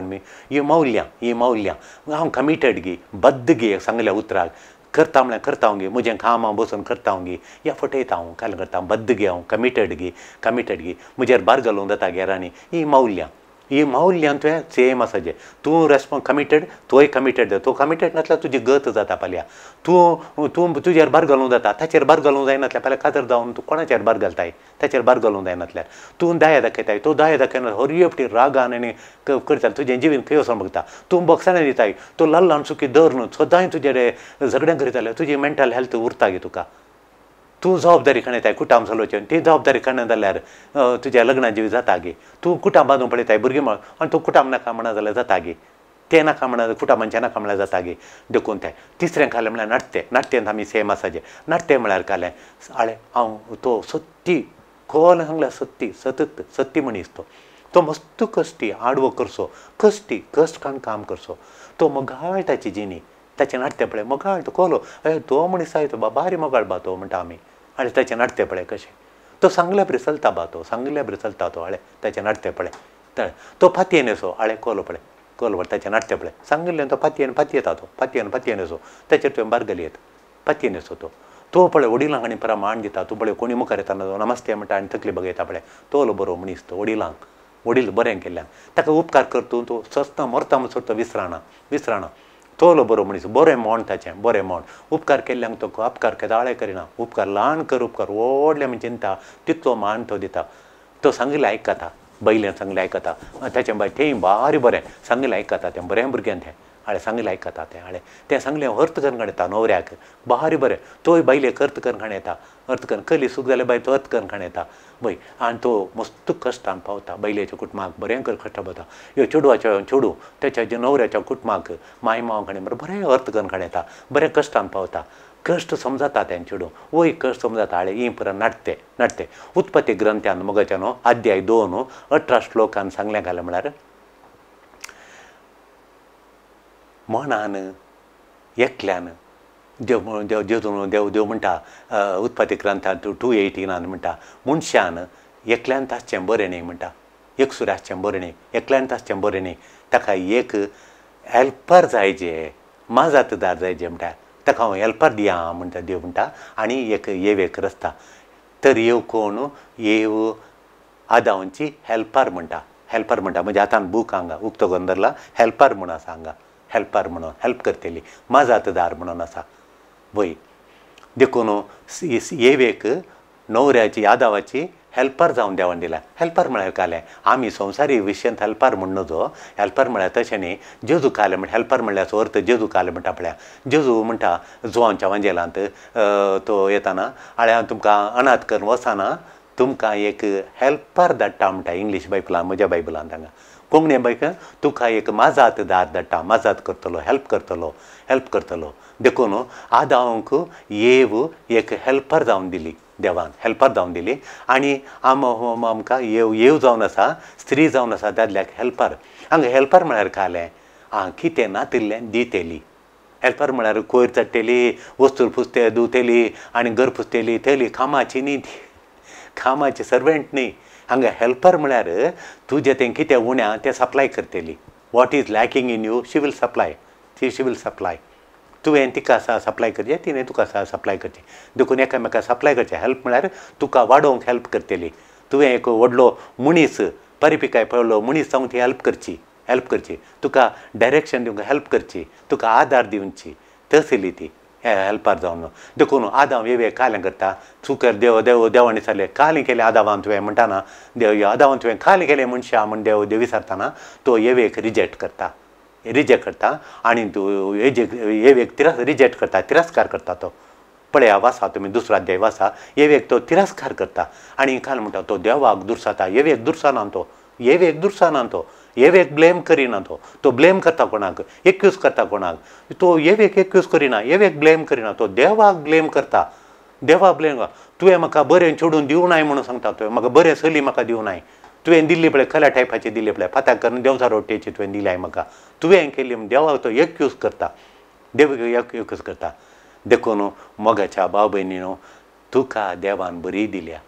me ही मावल्यां हांव कमिटेड गे बद्द गे सांगल्या उतराक करता म्हळ्यार करता हांव गे म्हजें काम हांव बसून करता हांव गे या फटयता हांव काय करता बद्द गे हांव कमिटेड गे म्हजेर भार घालूंक जाता गे राणी ही मावल्यां तुवें सेम आसा जे तूं कमिटेड तोय कमिटेड तो कमिटेड नासल्यार तुजी गत जाता फाल्यां तूं तुजेर भार घालूंक जाता ताचेर भार घालूंक जायनासल्यार फाल्यां कातर जावन तूं कोणाचेर भार घालताय ताचेर भार घालूंक जायनासल्यार तूं दाया दाखयताय तो दाया दाखयना हर फावटी रागान आनी करता तुजें जिवीन खंय वचून बगता तूं बक्षांनी दिताय तो ल्हान चुकी दर न्हू सदांय तुजेर झगड्यां करीत जाल्यार तुजी मेंटल हेल्थ उरता गे तुका तूं जबाबदारी खणयताय कुटाम चलोवचें ती जबाबदारी खणना जाल्यार तुज्या लग्ना जिवी जाता गे तूं कुटाम बांदून पळयताय भुरगीं म्हण आनी तूं कुटाम नाका म्हणा जाल्यार जाता गे तें नाका म्हणा कुटामांचें नाका म्हळ्यार जाता गे देखून तें तिसरें खालें म्हळ्यार नाट्यंत आमी सेम आसा जे नाट्य म्हळ्यार कालें आळे हांव तो सत्ती खोल सांगल्यार सत्ती मनीस तो मस्त कश्टी आडवो करचो कश्ट काडून काम करचो तो मोगाळ ताची जिणी ताचें नाट्य पळय मोगाळ तो कोलो तो मनीस आय तो बारी मोगाळ बा तो म्हणटा आमी आनी ताचें नाट्य पळय कशें तो सांगल्या बरी चलता बा तो सांगल्या बरी चलता तो आळे ताचें नाट्य पळय तो फातयेन येसो आळे कोलो पळय ताचें नाट्य पळय सांगलें तो फातयेन येता तो फातयेन येसो ताचेर तुवें बारगली येता फातयेन येसो तो पळय वडिलांक आनी परत मान दिता तूं पळय कोणी मुखार येताना तो नमस्ते म्हणटा आनी तकली बगयता पळय तो बरो मनीस तो वडील बरें केल्ल्यान ताका उपकार करतूं तो सस्ता मरता म्हणून सोडटा विसराना तो बरो मनीस बरें मोण ताचें बरें मोण उपकार केल्ल्यांक तो अपकार केदाळे करिना उपकार ल्हान कर उपकार व्हडले आमी चिंता तितलो मान तो दिता तो सांगलें आयकता बैलें सांगलें आयकता ताचें बाय तें बारी बरें सांगलें आयकता तें बरें भुरगें तें आळे सांगलें आयकता तें सांगलें अर्थ करून काडटा न्हवऱ्याक बारी बरें तोय बायलेक अर्थ करून खाणयता अर्थ करून कली सूख जाल्यार बाय तो अर्थ करून खाणयता बय आनी तो मस्त कश्टान पावता बैलेच्या कुटुंबाक बरें कर कश्ट पावता ह्यो चेडू त्याच्या न्हवऱ्याच्या कुटुंबाक माय मांव खाणे बरें अर्थ करून खाणयता बरें कश्टान पावता कश्ट समजता तें चेडू वय कश्ट समजता आळे ही पुरा नाट्य उत्पत्ती ग्रंथान मोगाच्या न्हू अध्याय 2 18 श्लोकान सांगलें घालें म्हळ्यार मनान एकल्यान देव म्हणटा उत्पत्ती ग्रंथांत 2:18 म्हणटा मनशान एकल्यान आसचें बरें न्ही म्हणटा एकसुर आसचें बरें न्ही एकल्यान आसचें बरें न्ही ताका एक हेल्पर जाय जे माजातदार जायचे म्हणटा ताका हांव हेल्पर दिया म्हणटा देव म्हणटा आनी एक येवेक रस्ता तर येव कोण येव आदांची हेल्पर म्हणटा म्हणजे आतां बूक हांगा उक्तो गोंदरला हेल्पर म्हणून आसा हांगा हेल्पर म्हणून हेल्प करतली माजातदार म्हणून आसा वय देखून येवेक न्हवऱ्याची आदावाची हेल्पर जावन देवान दिला हेल्पर म्हळ्यार कालें आमी संवसारी विशयांत हेल्पर म्हण नजो हेल्पर म्हळ्यार तशें न्ही जेजू कालें म्हणटा हेल्पर म्हणल्यार अर्थ जेजू कालें म्हणटा पळया जेजू म्हणटा जुवांच्या वांजेलांत तो येताना आळ्या तुमकां अनाथ करून वचना तुमकां एक हेल्पर धाडटा म्हणटा इंग्लीश बायबलान म्हज्या बायबलान तांकां कोंकणी बायक तुका एक माजातदार धाडटा माजात करतलो हेल्प करतलो देखून आदांक येव एक हेल्पर जावन दिली देवान हेल्पर जावन दिली आनी आमकां येव जावन आसा स्त्री जावन आसा दादल्याक हेल्पर हांगा हेल्पर म्हळ्यार कालें कितें नातिल्लें दितेली हेल्पर म्हळ्यार कोयर चडटेली वस्तू पुसते धुतेली आनी घर पुसतेली तेली कामाची न्ही कामाची सर्वेंट न्ही हांगा हेल्पर म्हळ्यार तुजें तें कितें उण्या तें सप्लाय करतली what is lacking in you she will supply तुवें तिका सप्लाय करचें तिणें तुका सप्लाय करचें देखून एकामेका सप्लाय करचें हेल्प म्हळ्यार तुका वाडोवंक हेल्प करतली तुवें एक व्हडलो मनीस परिपिकाय पळयलो मनीस जावन ती हेल्प करची तुका डायरेक्शन दिवंक हेल्प करची तुका आदार दिवची तसली ती हेल्पर जावन देखून आदां वेवे कालें करता चुकर देवानी जालें कालें केलें आदावान तुवें म्हणटाना देव आदावान तुवें कालें केलें मनशा म्हण देव विचारतना तो येवेक रिजेक्ट करता आनी तूं येवेक रिजेक्ट करता तिरस्कार करता तो पळया वाचा तुमी दुसरो अध्याय वाचा येवेक तो तिरस्कार करता आनी काल म्हणटा तो देवाक दुरसाता येवेक दुरसाना तो येवेक ब्लेम करिना तो ब्लेम करता कोणाक एक्यूज करता कोणाक तो येवेक एक्यूज करिना येवेक ब्लेम करिना तो देवाक ब्लेम करता देवाक ब्लेम तुवें म्हाका बरें चोडून दिवं नाय म्हणून सांगता तुवें म्हाका बरें चली म्हाका दिवं नाय तुवें दिल्ली पळय खऱ्या टायपाची दिल्ली पळय फाताक करून देवचा रोट्टेची तुवें दिल्याय म्हाका तुवें केली देवाक तो एक्यूज करता देव एक्यूज करता देखून मोगाच्या भाव भयणीनो तुका देवान बरी दिल्या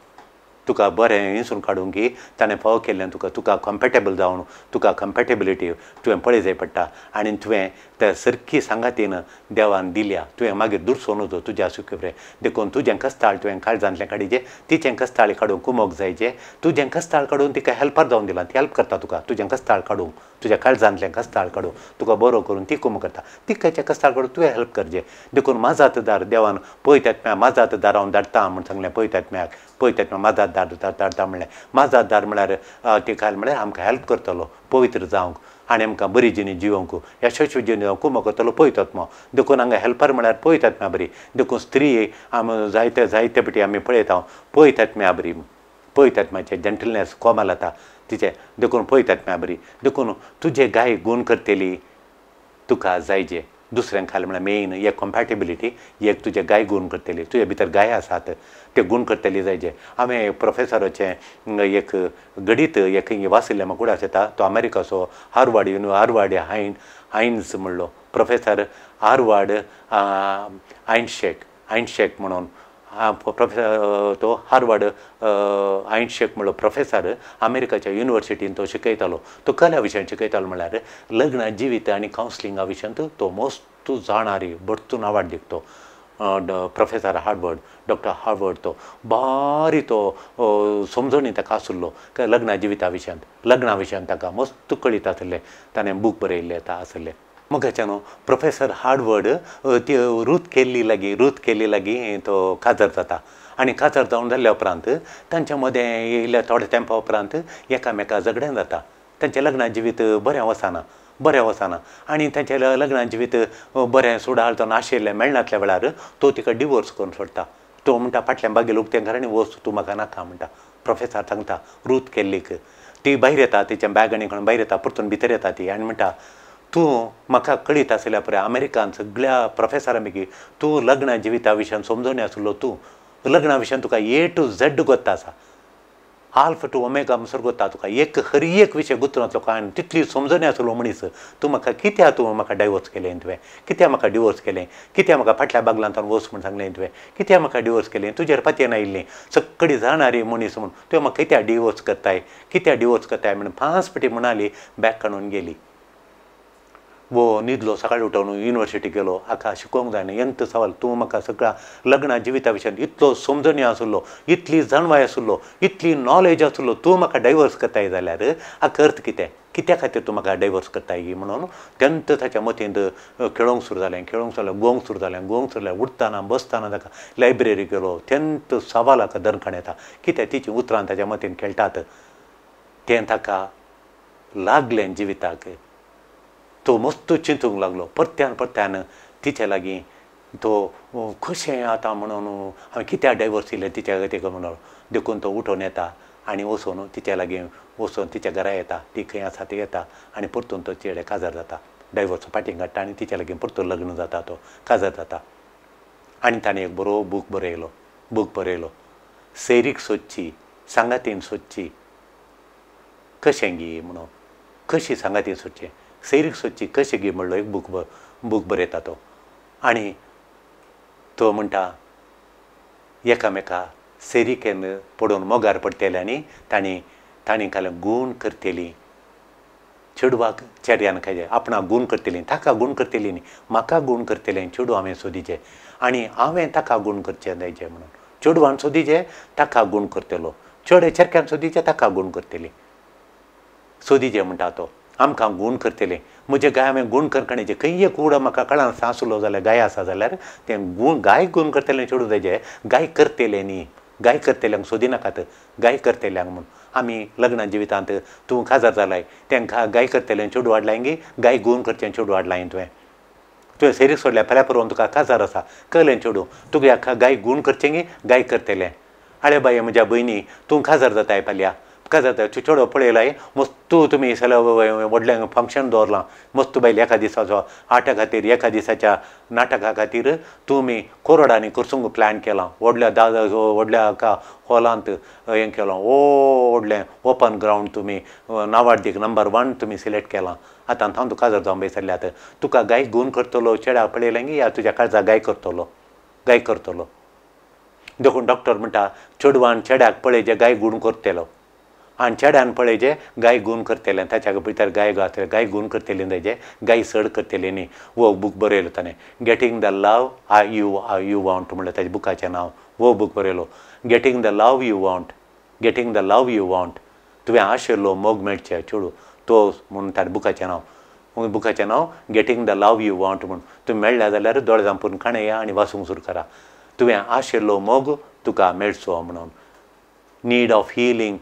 तुका बरें हिंसून काडूंक की ताणें फाव केल्लें तुका कम्फर्टेबल जावन तुका कम्फर्टेबिलिटी तुवें पळय जाय पडटा आनी तुवें त्या सारकी सांगातीन देवान दिल्या तुवें मागीर दुरसो नजो तुज्या सुखरे देखून तुजें कस्ताळ तुवें काळजांतलें काडिचें तिचें कस्ताळ काडून कुमोग जायचें तुजें कस्ताळ काडून तिका हेल्पर जावन दिलां ती हेल्प करता तुका तुजें कस्ताळ काडूंक तुज्या काळजांतलें कस्ताळ काडून तुका बरो करून ती कुमो करता तिकाचें कस्ताळ काडून तुवें हेल्प करचें देखून माजातदार देवान पळयतात माजातदार हांव धाडटा म्हूण सांगलें पळयतात माजातदार धाडटा म्हणलें माजातदार म्हळ्यार ती काल म्हळ्यार आमकां हेल्प करतलो पवित्र जावंक आनी आमकां बरी जिणी जिवंक यशस्वी जिणी जावंक कुमो करतलो पळयतात मो देखून हांगा हेल्पर म्हळ्यार पळयतात म्या बरी देखून स्त्री जायते फावटी आमी पळयता पळयतात म्या बरी पळयतात मातशें जंटलनेस कोमलता तिचे देखून पळयतात म्या बरी देखून तुजे गाय गूण करतली तुका जायचे दुसऱ्यांक खाल म्हळ्यार मेन एक कम्पॅटिबिलिटी एक तुजे गाय गूण करतली तुजे भितर गाय आसात ते गूण करतली जायचे हांवें प्रोफेसराचें एक गणीत एक वाचिल्लें म्हाका कुडास येता तो अमेरिकाचो हार्वर्ड हायन्स म्हणलो प्रोफेसर हार्वर्ड आयनशेक म्हणून प्रोफेसर तो हार्वर्ड आयनशेक म्हणलो प्रोफेसर अमेरिकाच्या युनिवर्सिटीन तो शिकयतालो तो कला विशयान शिकयतालो म्हळ्यार लग्न जिवीत आनी कावन्सिलिंगा विशयांत तो मोस्त जाणारी बडतून आवाड दितो प्रोफेसर हार्वर्ड डॉक्टर हार्वर्ड तो बारी तो समजणी ताका आसलो लग्ना जिविता विशयांत लग्ना विशयांत ताका मस्त कळीत आसलें ताणें बूक बरयल्लें आसलें मोगाच्यान प्रोफेसर हार्वर्ड ती रूथ केल्ली लागीं तो काजर जाता आनी काजर जावन जाल्ल्या उपरांत तांच्या मदें येयल्या थोड्या तेंपा उपरांत एकामेका झगडें जाता तांचें लग्ना जिवीत बरें वचना आनी तांचें लग्ना जिवीत बरें सुडाळ जावन आशिल्लें मेळनातल्या वेळार तो तिका डिवोर्स करून सोडटा तो म्हणटा फाटल्यान बागेल उक्त्या घरांनी वच तूं म्हाका नाका म्हणटा प्रोफेसर सांगता रूथ केल्लीक ती भायर येता तिच्या बॅगांनी खणून भायर येता परतून भितर येता ती आनी म्हणटा तूं म्हाका कळीत आसल्या पुराय अमेरिकान सगळ्या प्रोफेसरां बेगी तूं लग्ना जिविता विशयान समजोवनी आसलो तूं लग्ना विशयान तुका A to Z गोत्ता आसा आल्फ टू ओमेगा म्हणसर गोत्ता तुका एक खरी एक विशय गुंतून आसलो आनी तितली समजोनी आसलो मनीस तूं म्हाका कित्याक तूं म्हाका डायवोर्स केलें तुवें कित्याक म्हाका डिवोर्स केलें कित्याक म्हाका फाटल्या बागलांत वच म्हूण सांगलें तुवें कित्याक म्हाका डिवोर्स केलें तुजेर पातयेन आयिल्लें सगळी जाणारी मनीस म्हूण तुवें म्हाका कित्याक डिवोर्स करताय म्हणून 5 फावटी म्हणाली बॅग काडून गेली वो न्हिदलो सकाळी उठून युनिवर्सिटी गेलो हाका शिकोवंक जायना एंत सवाल तूं म्हाका सगळ्या लग्ना जिविता विशयान इतलो समजणी आसलो इतली जाणवाय आसलो इतली नॉलेज आसलो तूं म्हाका डायवर्स करताय जाल्यार हाका अर्थ कितें कित्या खातीर तूं म्हाका डायवर्स करताय म्हणून तेंत ताच्या मतींत खेळोंक सुरू जालें गोवंक सुरू जालें उठताना बसताना ताका लायब्ररी गेलो तेंत सवाल हाका दणकण येता कित्याक तिची उतरां ताच्या मतीन खेळटात तें ताका लागलें जिविताक तो मस्त चिंतूंक लागलो परत्यान तिचे लागीं तो कशें आतां म्हणून हांवें कित्याक डायवर्स दिलें तिच्या खातीर म्हणून देखून तो उठून येता आनी वचून तिच्या लागीं वचून तिच्या घरा येता ती खंय आसा ती येता आनी परतून तो चेडे काजार जाता डायवर्स फाटीं काडटा आनी तिच्या लागीं परतून लग्न जाता तो काजार जाता आनी ताणें एक बरो बूक बरयलो सैरीक सोदची सांगातीन सोदची कशें गी म्हणून कशी सांगातीन सोदचें सैरीक सोदची कशें गी म्हणलो एक बूक बरयता तो आनी तो म्हणटा एकामेका सैरीकेन पडून मोगार पडटले आनी तांणी काल गूण करतली चेडवाक चेड्यान खाजे आपणाक गूण करतली ताका गूण करतली न्ही म्हाका गूण करतलें चेडू हांवें सोदिचें आनी हांवें ताका गूण करचें जायचें म्हणून चेडवान सोदिचें ताका गूण करतलो चेडे चेडक्यान सोदिचें ताका गूण करतली सोदिचें म्हणटा तो आमकां गूण करतलें म्हजे गाय हांवें गूण करकणेचें खंय एक उडो म्हाका कळना आसलो जाल्यार गाय आसा जाल्यार तें गाय गूण करतलें चेडू जायचें गाय करतलें न्ही गाय करतल्यांक सोदिनाकात गाय करतल्यांक म्हूण आमी लग्ना जिवितांत तूं काजार जालाय तेंकां गाय करतलें चेडू हाडलाय गी गाय गूण करचें चेडू हाडलाय तुवें सैरीक सोडल्या फाल्यां परवान तुका काजार आसा कळ्ळें चेडू तुका हाका गाय गूण करचें गी गाय करतलें आळे बाये म्हज्या भयणी तूं काजार जाताय फाल्यां काजार जाता तूं चेडो पळयलाय मस्त तुमी सगळ्या व्हडलें फंक्शन दवरलां मस्त बायल एका दिसाचो आटा खातीर एका दिसाच्या नाटका खातीर तुमी कोरडांनी करसूंक प्लॅन केलां व्हडल्या हॉलांत हें केलां व्हडलें ओपन ग्रावंड तुमी नावाडीक नंबर 1 तुमी सिलेक्ट केलां आतां हांव तुका काजार जावं बेसल्ल्यात तुका गाय गूण करतलो चेड्या पळयलें गी या तुज्या काळजा गाय करतलो देखून डॉक्टर म्हणटा चेडवान चेड्याक पळयचे गाय गूण करतलो आनी चेड्यान पळयचे गाय गूण करतलें ताच्या भितर गाय गूण करतली जायचे गाय सड करतली न्ही वो बूक बरयलो ताणें getting the love you want म्हणलें ताच्या बुकाचें नांव वो बूक बरयलो getting the love you want तुवें आशिल्लो मोग मेळचें चेडू तो म्हणून ताणें बुकाचें नांव getting the love you want म्हूण तुवें मेळ्ळ्या जाल्यार दोळे जांपून काणया आनी वाचूंक सुरू करा तुवें आशिल्लो मोग तुका मेळचो म्हणून नीड ऑफ हिलींग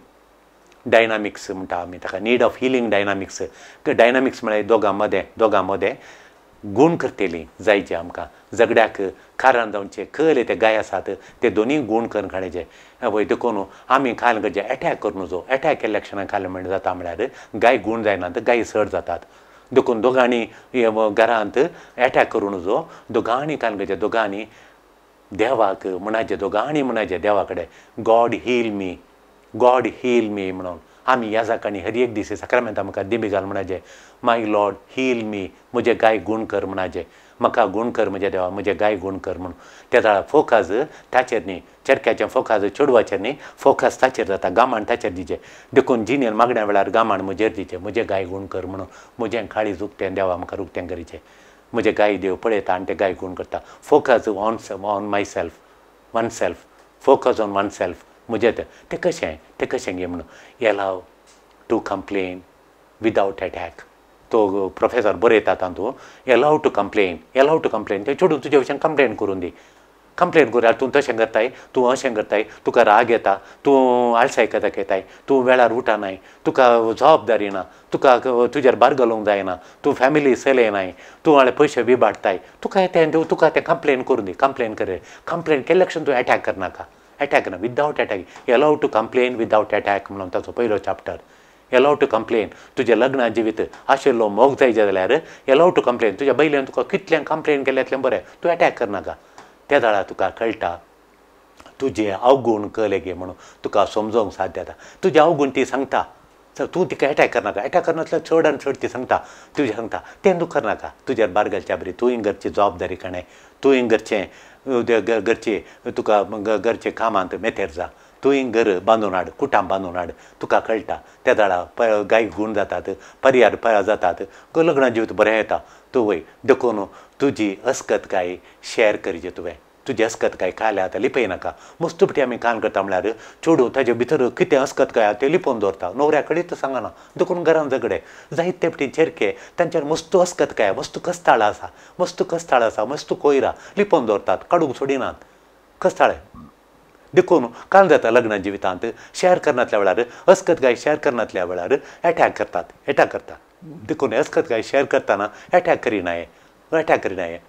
डायनामिक्स म्हणटा आमी ताका नीड ऑफ हिलींग डायनामिक्स म्हळ्यार दोगां मदें गूण करतली जायचे आमकां झगड्याक कारण जावचे खंय ते गाय आसात ते दोनूय गूण करून काडचे पळय देखून आमी खाल करचे एटॅक करून जो एटॅक केल्ल्या क्षणाक खाल म्हणटा जाता म्हळ्यार गाय गूण जायना गाय सड जातात देखून दोगांनी घरांत एटॅक करून जो दोगांनी खाल करचे दोगांनी देवाक म्हणाचे दोगांनी म्हणाचे देवा कडेन गॉड हील मी म्हणून आमी ह्या जाकांनी हर एक दीस सक्रामेंत आमकां दिमी घाल म्हणाचे माय लॉर्ड हील मी म्हजे गाय गूण कर म्हणाचे म्हाका गूण कर म्हज्या देवा म्हजे गाय गूण कर म्हणून त्या फोकस ताचेर न्ही चेडक्याचें फोकस चेडवाचेर न्ही फोकस ताचेर जाता गामाण ताचेर दिचें देखून जिणेन मागण्या वेळार गामाण म्हजेर दिचें म्हजें गाय गूण कर म्हणून म्हजें काळीज उक्तें देवा म्हाका उक्तें करीचें म्हजे गाय देव पळयता आनी ते गाय गूण करता focus on myself oneself focus on oneself म्हजें तें कशें गे म्हणून allow to complain without attack तो प्रोफेसर बरयता तातूंत एलाव टू कंप्लेन ते चेडूं तुजे भशेन कंप्लेन करून दी कंप्लेन करूं तूं तशें करताय तूं अशें करताय तुका राग येता तूं आळसाय घेताय तूं वेळार उठनाय तुका जबाबदारी ना तुका तुजेर भार घालूंक जायना तूं फॅमिली चलयनाय तूं हाळे पयशे बिबाडटाय तुका तें कंप्लेन करून दी कंप्लेन केल्ल्या क्षण तूं एटॅक करनाका एटॅक ना without attack allow to complain without attack म्हणून ताचो पयलो चॅप्टर एलाव टू कंप्लेन तुजें लग्ना जिवीत आशिल्लो मोग जायचे जाल्यार एलाव टू कंप्लेन तुज्या बैल्यान तुका कितल्यांक कंप्लेन केल्ल्यातलें बरें तूं एटॅक करनाका त्या दाळा तुका कळटा तुजें अवगूण कळ्ळे गे म्हणून तुका समजोवंक साध्य जाता तुजें अवगूण ती सांगता तूं तिका एटॅक करनासल्या चड आनी चड ती सांगता तुजें सांगता तें तूं करनाका तुजेर बार घालच्या बरी तुवें घरची जबाबदारी कणय तुवें घरचें तुका घरचे कामांत मेथेर जा तुवें घर बांदून हाड, कुटाम बांदून हाड, तुका कळटा त्या दाळा गाय गूण जातात, पर्यार जातात, लग्ना जिवीत बरें येता. तूं वय देखून तुजी अस्कतकाय शेअर करचें तुवें. तुजी अस्कतकाय खाल्या आतां लिपय नाका. मस्तुपटी आमी कान करता म्हळ्यार चेडूं ताजे भितर कितें अस्कतकाय आसा तें लिपोवन दवरता, न्हवऱ्या कडेन सांगना. देखून घरांत झगडे जायते फावटी चेरके तांच्यार मस्तू अस्कतकाय, मस्तू कस्ताळ आसा, मस्तू कोयरा लिपोवन दवरतात, काडूंक सोडिनात. कस्ताळे देखून कान जाता लग्ना जिवितांत शेअर करनातल्या वेळार, अस्कतकाय शेअर करनातल्या वेळार एटॅक करतात. देखून अस्कतकाय शेअर करतना एटॅक करिनाये.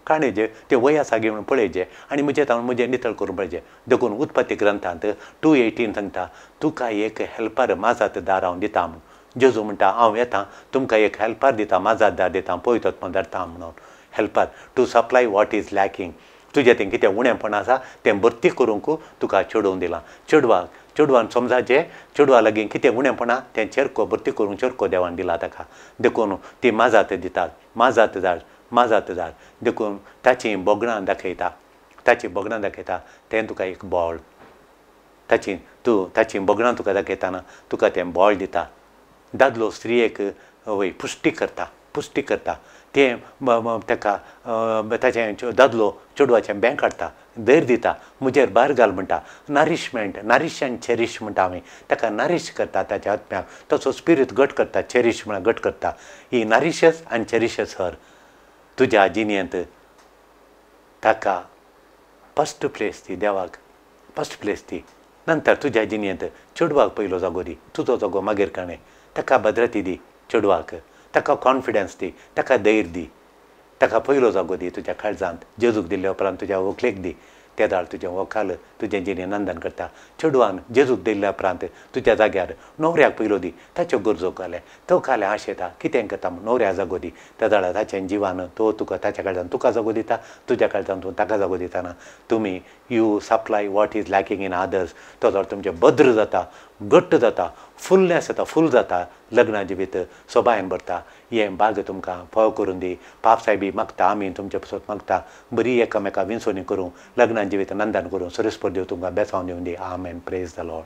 काणे जे ते वय आसा घेवन पळयचे आनी म्हजें नितळ करून पळयचें. देखून उत्पत्ती ग्रंथांत 2:18 सांगता, तुका एक हेल्पर माजातदार हांव दिता म्हूण. जेजू म्हणटा हांव येता, तुमकां एक हेल्पर दिता, माजातदार दिता, पवित्र धाडटा म्हणून. Helper to supply what is lacking. तुजें तें कितें उणेंपण आसा तें भरती करूंक तुका चेडूं दिलां. चेडवान समजाचें चेडवा लागीं कितें उणेंपणा तें भरती करूंक चेडको देवान दिला ताका. देखून ती माजात दितात, माजातदार. देखून ताची बोगणां दाखयता तें तुका एक बॉल. ताची बोगणां तुका दाखयताना तुका तें बॉल दिता. दादलो स्त्रियेक वय पुश्टी करता तें ताका ताचें दादलो चेडवाचें बँक हाडटा, धैर्य दिता, म्हजेर भार घाल म्हणटा. नरीश आनी चेरीश म्हणटा आमी, ताका नरीश करता ताच्या आत्म्याक. तसो स्पिरीट घट करता, चेरीश म्हळ्यार घट करता. ही नरीशस आनी चेरीशस हर तुज्या जिणेंत ताका फस्ट प्लेस दी, देवाक फस्ट प्लेस दी. नंतर तुज्या जिणेंत चेडवाक पयलो जागो दी, तुजो जागो मागीर काणय. ताका भद्रती दी चेडवाक, ताका कॉन्फिडन्स दी, ताका धैर्य दी, ताका पयलो जागो दी तुज्या काळजांत. जेजूक दिल्ल्या उपरांत तुज्या व्हंकलेक दी, त्या दाळ तुजें व्हंकाल तुजें जिणें नंदन करता. चेडवान जेजूक दिल्ल्या उपरांत तुज्या जाग्यार न्हवऱ्याक पयलो दी, ताच्यो गरजो काले तो काले आशेता कितें करता म्हूण न्हवऱ्या जागो दी. त्या दाळा ताचें जिवान तो तुका ताच्या काळजांत तुका जागो दिता, तुज्या काळजांत तूं ताका जागो दितना तुमी you supply what is lacking in others. तो जाल्यार तुमचें भद्र जाता, घट्ट जाता, फुलनेस जाता, फूल जाता, लग्ना जिवीत सोबायन भरता. हें भाग तुमकां फाव करून दी. पापसाहेबी मागता, आमी तुमचे पसत मागता, बरी एकामेका विंसोणी करूं, लग्ना जिवीत नंदन करूं, सरस्पर देव तुमकां बेसांव दिवन दी. आमेन. Praise the Lord.